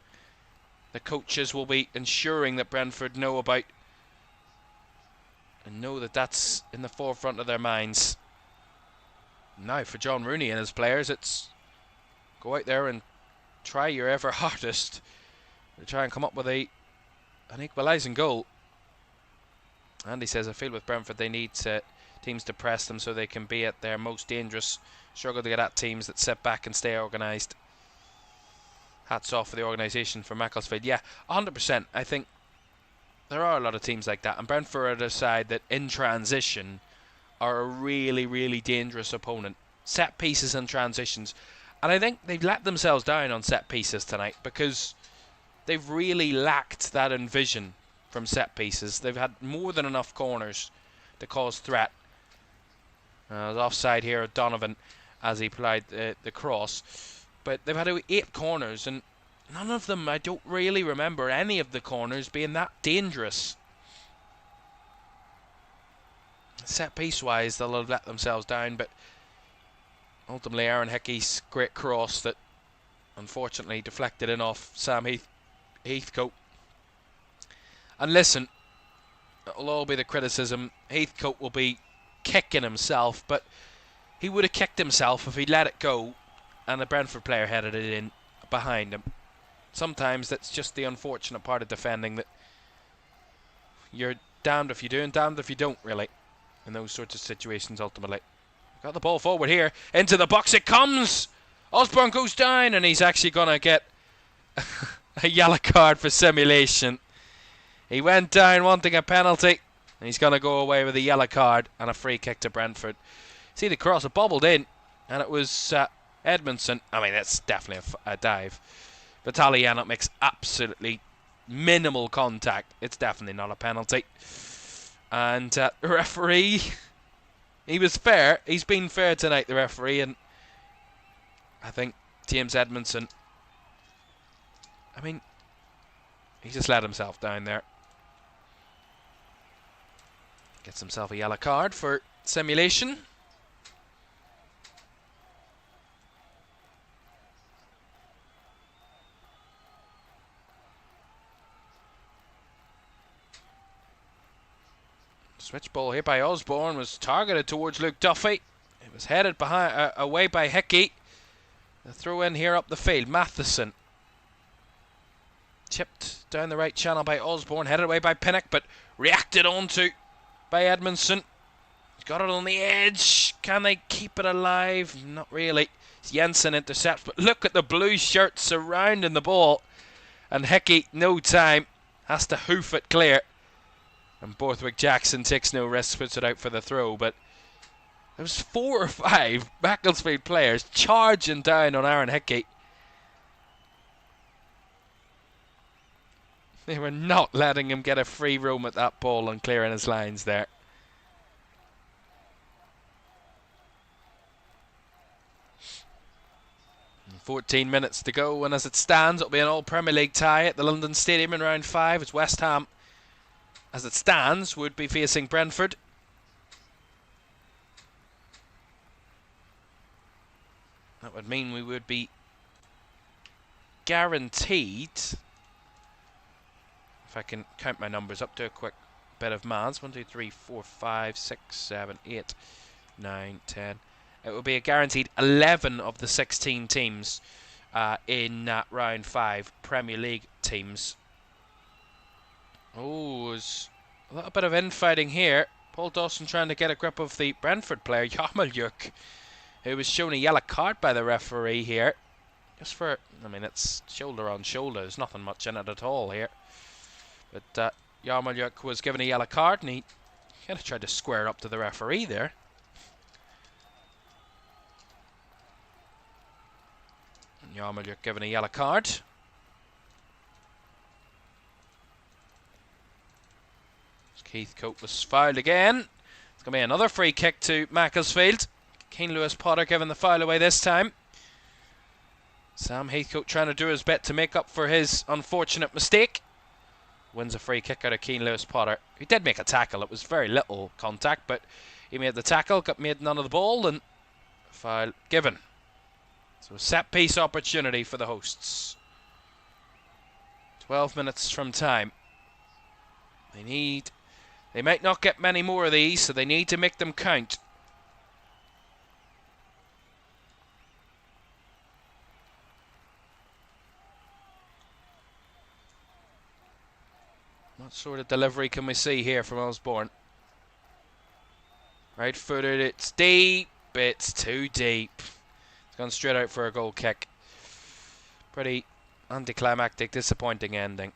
the coaches will be ensuring that Brentford know about, and know that that's in the forefront of their minds. Now for John Rooney and his players, it's go out there and try your ever hardest to try and come up with an equalising goal. Andy says, I feel with Brentford they need teams to press them so they can be at their most dangerous. Struggle to get at teams that sit back and stay organised. Hats off for the organisation for Macclesfield. Yeah, 100%. I think there are a lot of teams like that, and Brentford are the side that in transition are a really, really dangerous opponent. Set pieces and transitions. And I think they've let themselves down on set pieces tonight because they've really lacked that envision from set pieces. They've had more than enough corners to cause threat. Offside here of Donovan as he applied the cross. But they've had 8 corners, and none of them, I don't really remember any of the corners being that dangerous. Set piece wise, they'll have let themselves down, but ultimately Aaron Hickey's great cross that unfortunately deflected in off Sam Heathcote. And listen, it'll all be the criticism. Heathcote will be kicking himself, but he would have kicked himself if he'd let it go and the Brentford player headed it in behind him. Sometimes that's just the unfortunate part of defending, that you're damned if you do and damned if you don't, really, in those sorts of situations ultimately. Got the ball forward here, into the box it comes! Osborne goes down, and he's actually going to get a yellow card for simulation. He went down wanting a penalty, and he's going to go away with a yellow card and a free kick to Brentford. See the cross, it bobbled in, and it was Edmondson. I mean, that's definitely a dive. Vitaliano makes absolutely minimal contact. It's definitely not a penalty. And the referee, he was fair. He's been fair tonight, the referee, and I think James Edmondson, I mean, he just let himself down there. Gets himself a yellow card for simulation. Switch ball here by Osborne was targeted towards Luke Duffy. It was headed behind, away by Hickey. The throw in here up the field. Matheson chipped down the right channel by Osborne, headed away by Pinnock, but reacted onto by Edmondson. He's got it on the edge. Can they keep it alive? Not really. Jensen intercepts, but look at the blue shirt surrounding the ball. And Hickey, no time, has to hoof it clear. And Borthwick Jackson takes no risk, puts it out for the throw. But there was 4 or 5 Macclesfield players charging down on Aaron Hickey. They were not letting him get a free roam at that ball and clearing his lines there. And 14 minutes to go, and as it stands, it'll be an all-Premier League tie at the London Stadium in round 5. It's West Ham, as it stands, would be facing Brentford. That would mean we would be guaranteed, if I can count my numbers up, do a quick bit of maths, 1, 2, 3, 4, 5, 6, 7, 8, 9, 10. It will be a guaranteed 11 of the 16 teams in round 5, Premier League teams. Oh, there's a little bit of infighting here. Paul Dawson trying to get a grip of the Brentford player, Yarmolyuk, who was shown a yellow card by the referee here. Just for, I mean, it's shoulder on shoulder. There's nothing much in it at all here. But Yarmolyuk was given a yellow card, and he kind of tried to square up to the referee there. And Yarmolyuk given a yellow card. Heathcote was fouled again. It's going to be another free kick to Macclesfield. Keane Lewis-Potter giving the foul away this time. Sam Heathcote trying to do his bit to make up for his unfortunate mistake. Wins a free kick out of Keane Lewis-Potter. He did make a tackle. It was very little contact, but he made the tackle, made none of the ball, and foul given. So a set-piece opportunity for the hosts. 12 minutes from time. They might not get many more of these, so they need to make them count. What sort of delivery can we see here from Osborne? Right footed, it's deep, it's too deep. It's gone straight out for a goal kick. Pretty anticlimactic, disappointing ending.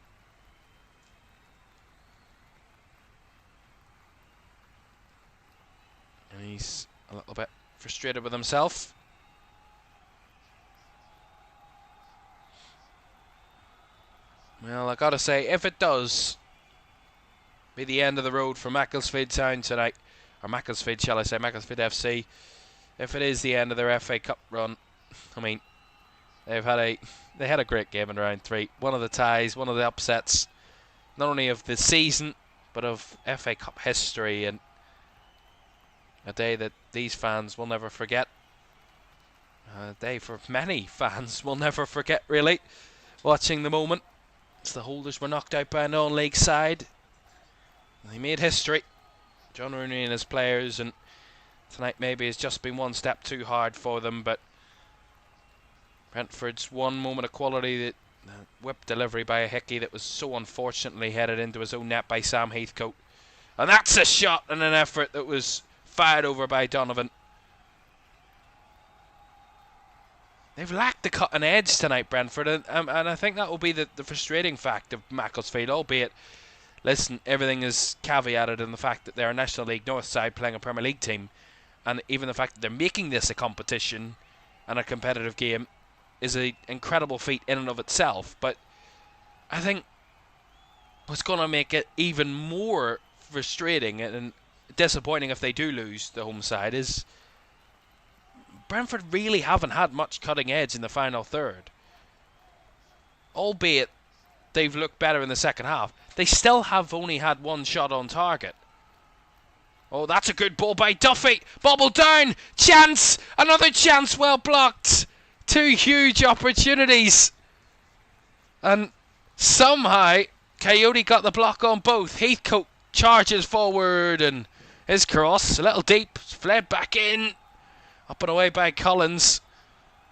And he's a little bit frustrated with himself. Well, I gotta say, if it does be the end of the road for Macclesfield Town tonight, or Macclesfield, shall I say, Macclesfield FC, if it is the end of their FA Cup run, I mean, they had a great game in round 3. One of the ties, one of the upsets, not only of the season, but of FA Cup history, and a day that these fans will never forget. A day for many fans will never forget, really, watching the moment. As the holders were knocked out by a non-league side. They made history. John Rooney and his players, and Tonight maybe has just been one step too hard for them, but Brentford's one moment of quality, that whip delivery by a Hickey that was so unfortunately headed into his own net by Sam Heathcote. And that's a shot and an effort that was fired over by Donovan. They've lacked the cutting edge tonight, Brentford, and I think that will be the frustrating fact of Macclesfield, albeit, listen, everything is caveated in the fact that they're a National League North side playing a Premier League team, and even the fact that they're making this a competition and a competitive game is an incredible feat in and of itself. But I think what's going to make it even more frustrating and disappointing if they do lose the home side is Brentford really haven't had much cutting edge in the final third. Albeit they've looked better in the second half, they still have only had one shot on target. Oh, that's a good ball by Duffy. Bobble down. Chance. Another chance well blocked. Two huge opportunities. And somehow Coyote got the block on both. Heathcote charges forward and his cross, a little deep, fled back in. Up and away by Collins.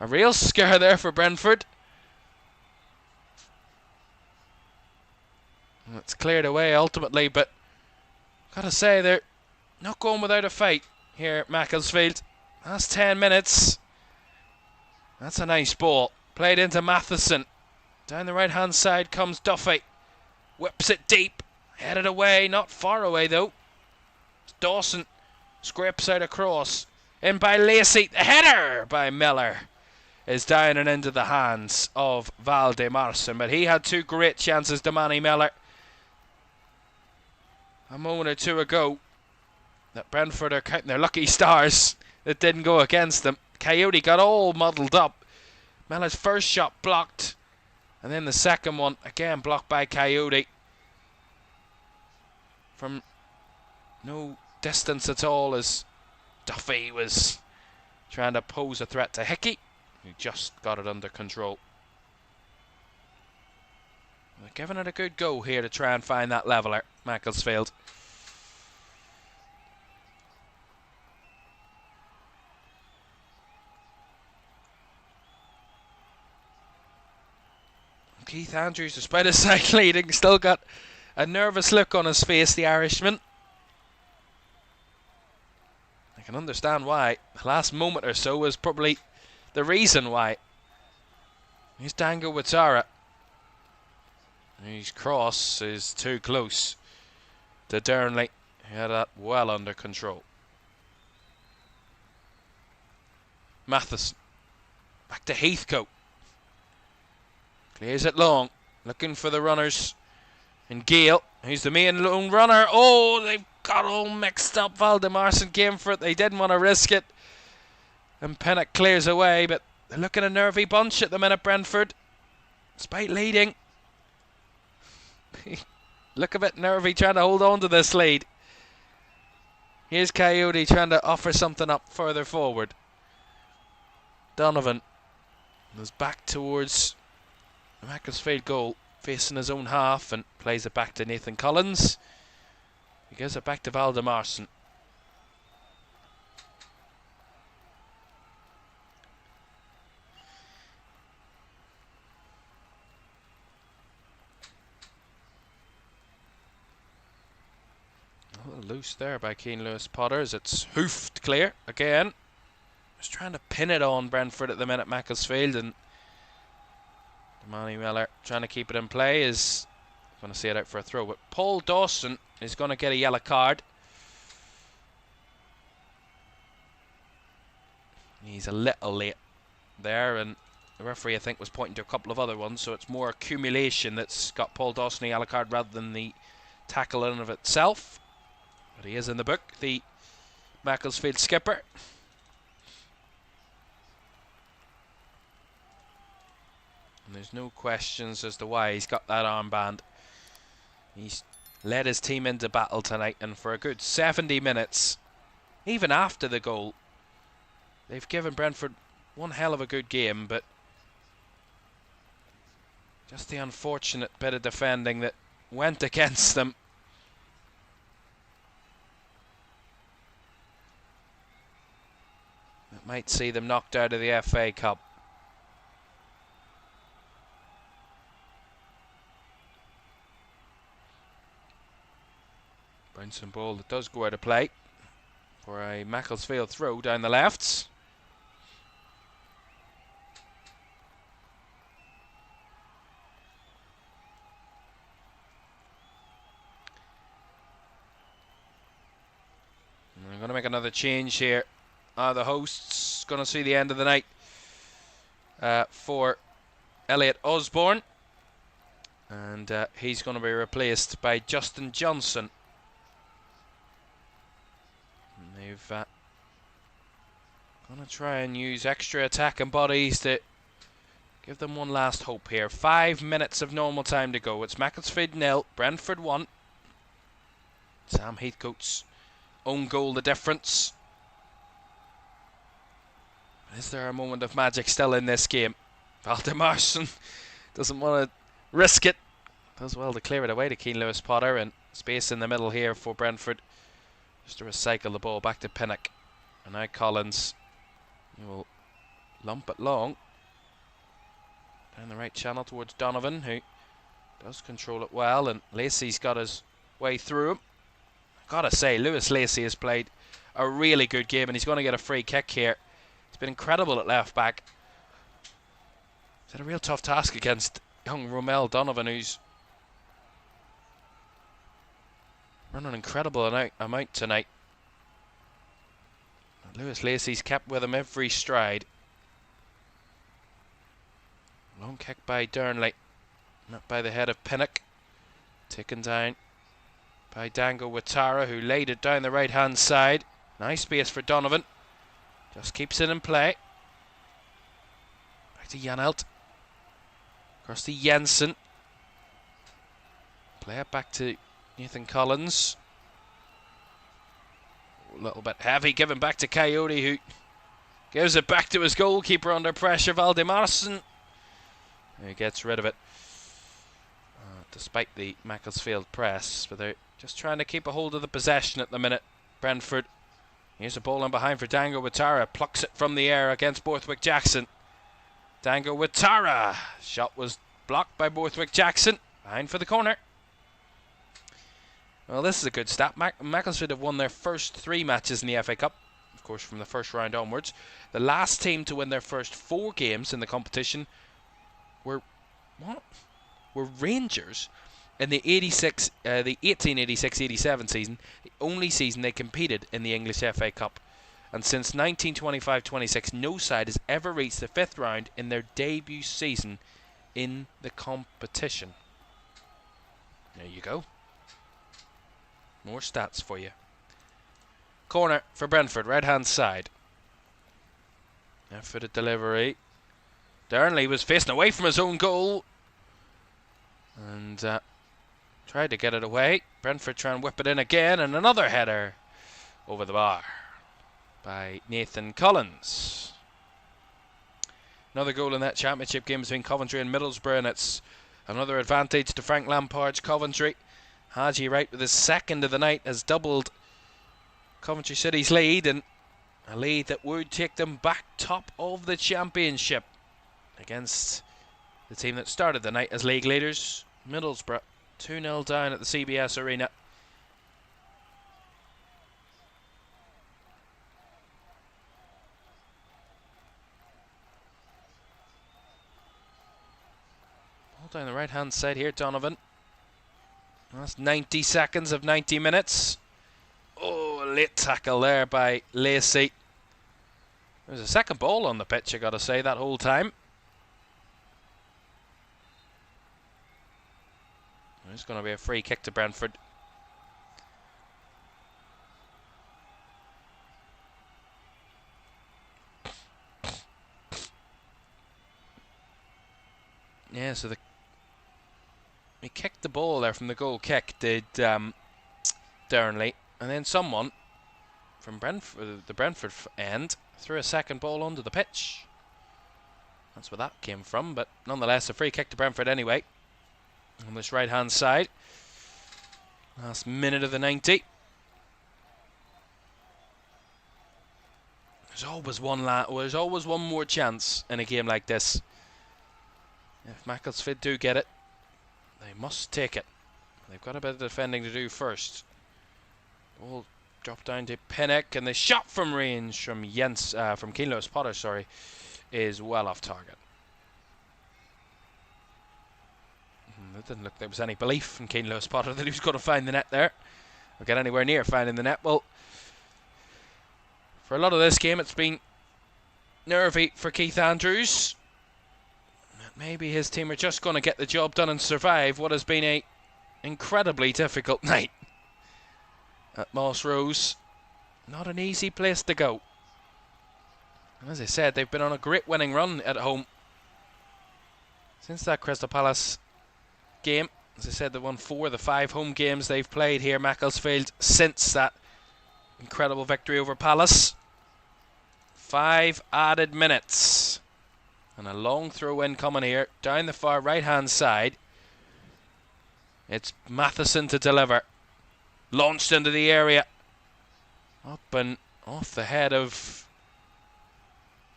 A real scare there for Brentford. It's cleared away ultimately, but gotta say they're not going without a fight here at Macclesfield. That's 10 minutes. That's a nice ball. Played into Matheson. Down the right hand side comes Duffy. Whips it deep. Headed away, not far away though. Dawson scrapes out a cross. In by Lacey. The header by Miller is down and into the hands of Valdemarson. But he had two great chances to Manny Miller a moment or two ago that Brentford are counting their lucky stars that didn't go against them. Coyote got all muddled up. Miller's first shot blocked, and then the second one again blocked by Coyote from no distance at all, as Duffy was trying to pose a threat to Hickey, who just got it under control. They're giving it a good go here to try and find that leveller, Macclesfield. Keith Andrews, despite his side leading, still got a nervous look on his face, the Irishman. I can understand why. The last moment or so was probably the reason why. Here's Dango Watara. His cross is too close to Durnley. He had that well under control. Matheson. Back to Heathcote. Clears it long. Looking for the runners. And Gale, who's the main lone runner. Oh, they've got all mixed up. Valdemarson came for it. They didn't want to risk it. And Pinnock clears away. But they're looking a nervy bunch at the minute, Brentford. Despite leading. Look a bit nervy trying to hold on to this lead. Here's Coyote trying to offer something up further forward. Donovan goes back towards the Macclesfield goal, facing his own half, and plays it back to Nathan Collins. He gives it back to Valdemarson. Loose there by Keane Lewis Potter as it's hoofed clear again. Just trying to pin it on Brentford at the minute, Macclesfield, and Manny Miller trying to keep it in play is going to see it out for a throw. But Paul Dawson is going to get a yellow card. He's a little late there, and the referee I think was pointing to a couple of other ones, so it's more accumulation that's got Paul Dawson a yellow card rather than the tackle in of itself. But he is in the book, the Macclesfield skipper. And there's no questions as to why he's got that armband. He's led his team into battle tonight, and for a good 70 minutes, even after the goal, they've given Brentford one hell of a good game, but just the unfortunate bit of defending that went against them. might see them knocked out of the FA Cup. Bouncing ball that does go out of play for a Macclesfield throw down the left. And we're going to make another change here. The hosts going to see the end of the night for Elliot Osborne. And he's going to be replaced by Justin Johnson. And they've going to try and use extra attacking bodies to give them one last hope here. 5 minutes of normal time to go. It's Macclesfield 0, Brentford 1. Sam Heathcote's own goal the difference. Is there a moment of magic still in this game? Valdemarson doesn't want to risk it. Does well to clear it away to Keane Lewis Potter, and space in the middle here for Brentford just to recycle the ball back to Pinnock. And now Collins, he will lump it long down the right channel towards Donovan, who does control it well, and Lacey's got his way through him. I've got to say, Lewis Lacey has played a really good game, and he's going to get a free kick here. He's been incredible at left back. He's had a real tough task against young Romel Donovan, who's run an incredible amount tonight. Lewis Lacey's kept with him every stride. Long kick by Durnley, not by the head of Pinnock. Taken down by Dango Ouattara, who laid it down the right hand side. Nice space for Donovan, just keeps it in play. Back to Janelt, across to Jensen. Play it back to Nathan Collins. A little bit heavy, given back to Coyote, who gives it back to his goalkeeper under pressure, Valdemarson. He gets rid of it, despite the Macclesfield press, but they're just trying to keep a hold of the possession at the minute. Brentford. Here's a ball in behind for Dango Ouattara, plucks it from the air against Borthwick Jackson. Dango Ouattara, shot was blocked by Borthwick Jackson, behind for the corner. Well, this is a good stat. Macclesfield have won their first 3 matches in the FA Cup, of course, from the first round onwards. The last team to win their first 4 games in the competition were Rangers in the 1886-87 season, the only season they competed in the English FA Cup. And since 1925-26, no side has ever reached the 5th round in their debut season in the competition. There you go. More stats for you. Corner for Brentford, right hand side. Left-footed delivery. Durnley was facing away from his own goal and tried to get it away. Brentford try and whip it in again, and another header over the bar by Nathan Collins. Another goal in that championship game between Coventry and Middlesbrough, and it's another advantage to Frank Lampard's Coventry. Haji Wright with his second of the night has doubled Coventry City's lead, and a lead that would take them back top of the championship against the team that started the night as league leaders, Middlesbrough. 2-0 down at the CBS Arena. Ball down the right hand side here, Donovan. That's 90 seconds of 90 minutes. Oh, a late tackle there by Lacey. There was a second ball on the pitch, I gotta say, that whole time. There's going to be a free kick to Brentford. Yeah, so he kicked the ball there from the goal kick, did Durnley, and then someone from the Brentford end threw a second ball onto the pitch. That's where that came from, but nonetheless a free kick to Brentford anyway. On this right hand side. Last minute of the 90. There's always one more chance in a game like this. If Macclesfield do get it, they must take it. They've got a bit of defending to do first. Ball dropped down to Pinnock, and the shot from range from Keane Potter, sorry, is well off target. It didn't look there was any belief from Keane Potter that he was going to find the net there, or get anywhere near finding the net. Well, for a lot of this game, it's been nervy for Keith Andrews. Maybe his team are just going to get the job done and survive what has been a incredibly difficult night at Moss Rose. Not an easy place to go. And as I said, they've been on a great winning run at home since that Crystal Palace game. As I said, they won 4 of the 5 home games they've played here, Macclesfield, since that incredible victory over Palace. 5 added minutes. And a long throw in coming here, down the far right hand side. It's Matheson to deliver. Launched into the area. Up and off the head of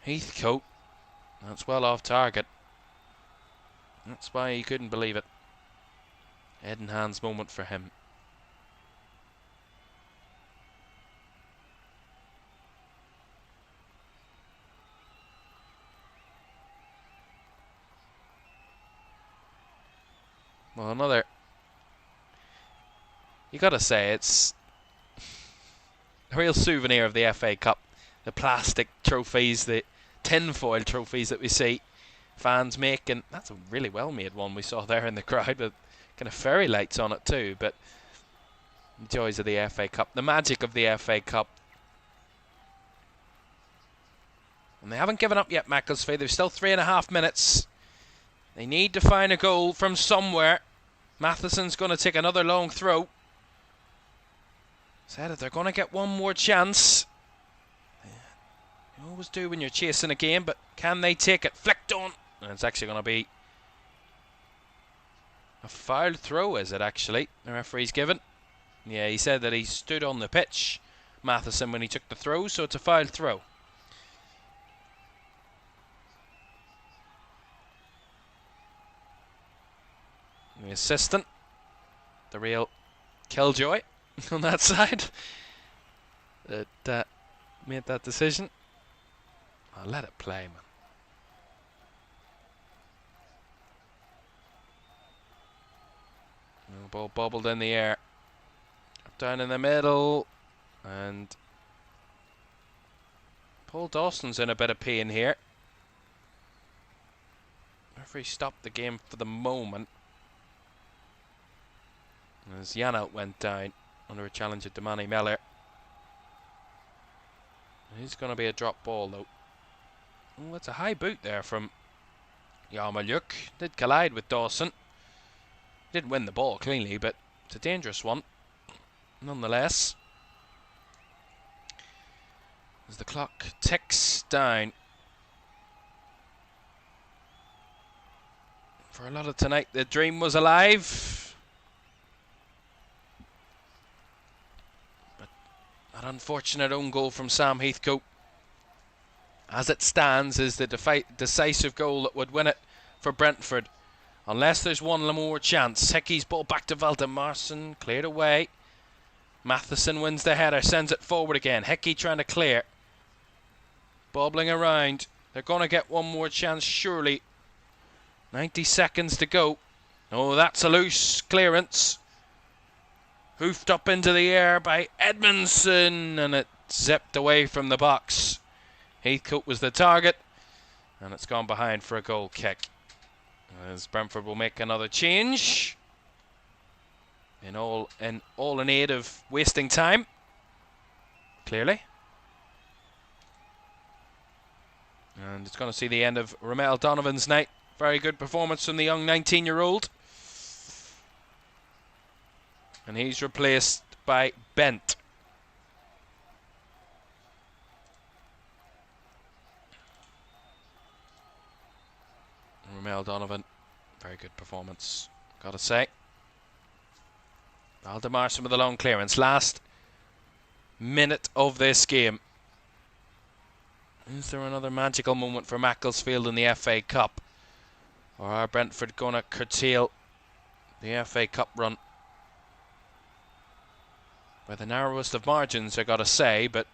Heathcote. That's well off target. That's why he couldn't believe it. Head and hands moment for him. Well, another... You gotta say, it's a real souvenir of the FA Cup. The plastic trophies, the tinfoil trophies that we see fans make, and that's a really well made one we saw there in the crowd with kind of fairy lights on it too. But the joys of the FA Cup, the magic of the FA Cup. And they haven't given up yet, Macclesfield. There's still 3.5 minutes. They need to find a goal from somewhere. Matheson's going to take another long throw. Said it, they're going to get one more chance. You always do when you're chasing a game, but can they take it? Flicked on. And it's actually going to be a foul throw, is it actually? The referee's given. Yeah, he said that he stood on the pitch, Matheson, when he took the throw, so it's a foul throw. The assistant, the real killjoy on that side, that made that decision. I'll let it play, man. The ball bobbled in the air, up down in the middle, and Paul Dawson's in a bit of pain here. Referee stopped the game for the moment as Janelt went down under a challenge at Damani Meller. It's going to be a drop ball though. Oh, that's a high boot there from Yarmoliuk. Did collide with Dawson. Didn't win the ball cleanly, but it's a dangerous one nonetheless. As the clock ticks down. For a lot of tonight, the dream was alive. That unfortunate own goal from Sam Heathcote, as it stands, is the decisive goal that would win it for Brentford. Unless there's one more chance. Hickey's ball back to Valdemarson, cleared away. Matheson wins the header, sends it forward again. Hickey trying to clear. Bobbling around. They're going to get one more chance, surely. 90 seconds to go. Oh, that's a loose clearance. Hoofed up into the air by Edmondson, and it zipped away from the box. Heathcote was the target, and it's gone behind for a goal kick. As Brentford will make another change. In aid of wasting time. Clearly. And it's going to see the end of Ramel Donovan's night. Very good performance from the young 19-year-old. And he's replaced by Bent. Ramel Donovan, very good performance, gotta say. Valdemarson with a long clearance. Last minute of this game. Is there another magical moment for Macclesfield in the FA Cup? Or are Brentford going to curtail the FA Cup run by the narrowest of margins, I gotta say, but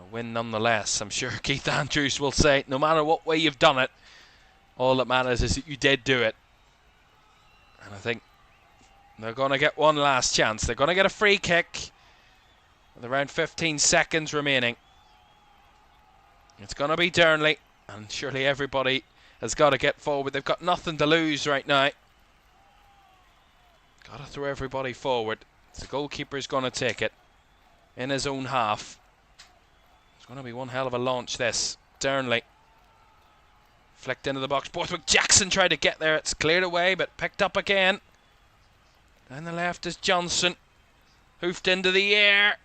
a win nonetheless. I'm sure Keith Andrews will say, no matter what way you've done it, all that matters is that you did do it. And I think they're going to get one last chance. They're going to get a free kick with around 15 seconds remaining. It's going to be Dearnley, and surely everybody has got to get forward. They've got nothing to lose right now. Got to throw everybody forward. The goalkeeper's going to take it in his own half. It's going to be one hell of a launch, this. Dearnley flicked into the box. Borthwick Jackson tried to get there. It's cleared away, but picked up again. Down the left is Johnson. Hoofed into the air.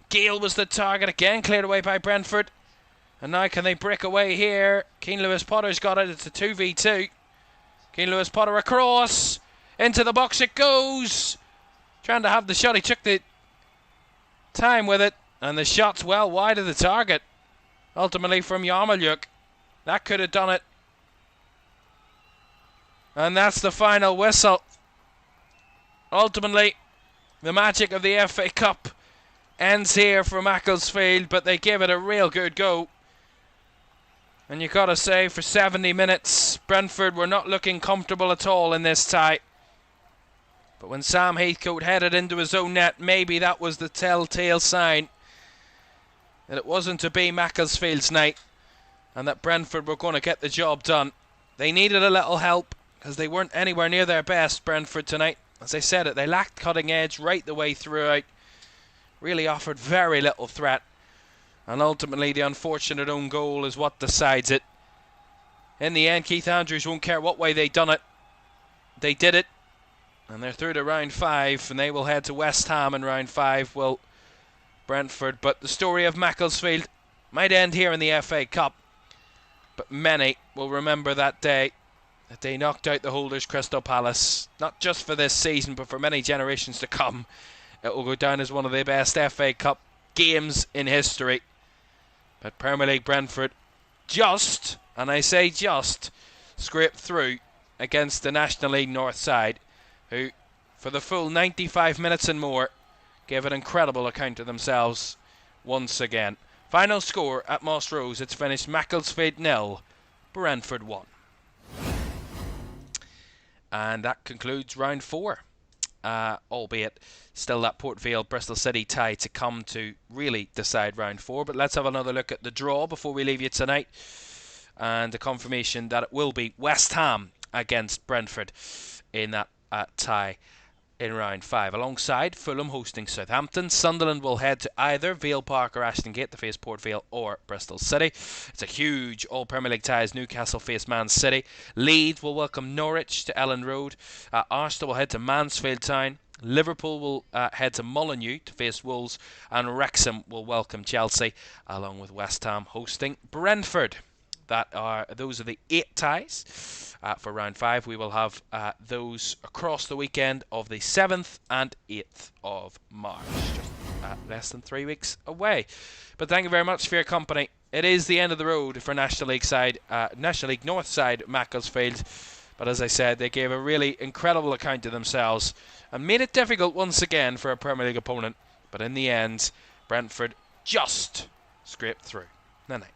Gale was the target again. Cleared away by Brentford. And now can they break away here? Keane Lewis-Potter's got it. It's a 2v2. Keane Lewis-Potter across. Into the box it goes. Trying to have the shot. He took the time with it. And the shot's well wide of the target. Ultimately from Yarmoliuk. That could have done it. And that's the final whistle. Ultimately, the magic of the FA Cup ends here for Macclesfield. But they give it a real good go. And you got to say, for 70 minutes, Brentford were not looking comfortable at all in this tie. But when Sam Heathcote headed into his own net, maybe that was the telltale sign that it wasn't to be Macclesfield's night and that Brentford were going to get the job done. They needed a little help because they weren't anywhere near their best, Brentford, tonight. As I said it, they lacked cutting edge right the way throughout. Really offered very little threat. And ultimately, the unfortunate own goal is what decides it. In the end, Keith Andrews won't care what way they done it. They did it. And they're through to round 5. And they will head to West Ham in round 5. Well, Brentford. But the story of Macclesfield might end here in the FA Cup. But many will remember that day. That they knocked out the holders, Crystal Palace. Not just for this season, but for many generations to come. It will go down as one of the best FA Cup games in history. But Premier League Brentford just, and I say just, scraped through against the National League North side, who, for the full 95 minutes and more, gave an incredible account of themselves once again. Final score at Moss Rose, it's finished Macclesfield 0, Brentford 1. And that concludes round 4. Albeit still that Port Vale Bristol City tie to come to really decide round 4. But let's have another look at the draw before we leave you tonight, and the confirmation that it will be West Ham against Brentford in that tie in round 5, alongside Fulham hosting Southampton. Sunderland will head to either Vale Park or Ashton Gate to face Port Vale or Bristol City. It's a huge all Premier League tie as Newcastle face Man City. Leeds will welcome Norwich to Ellen Road. Arsenal will head to Mansfield Town. Liverpool will head to Molineux to face Wolves, and Wrexham will welcome Chelsea, along with West Ham hosting Brentford. Those are the 8 ties for round 5. We will have those across the weekend of the 7th and 8th of March. Just less than 3 weeks away. But thank you very much for your company. It is the end of the road for National League North side Macclesfield. But as I said, they gave a really incredible account of themselves and made it difficult once again for a Premier League opponent. But in the end, Brentford just scraped through. Night night.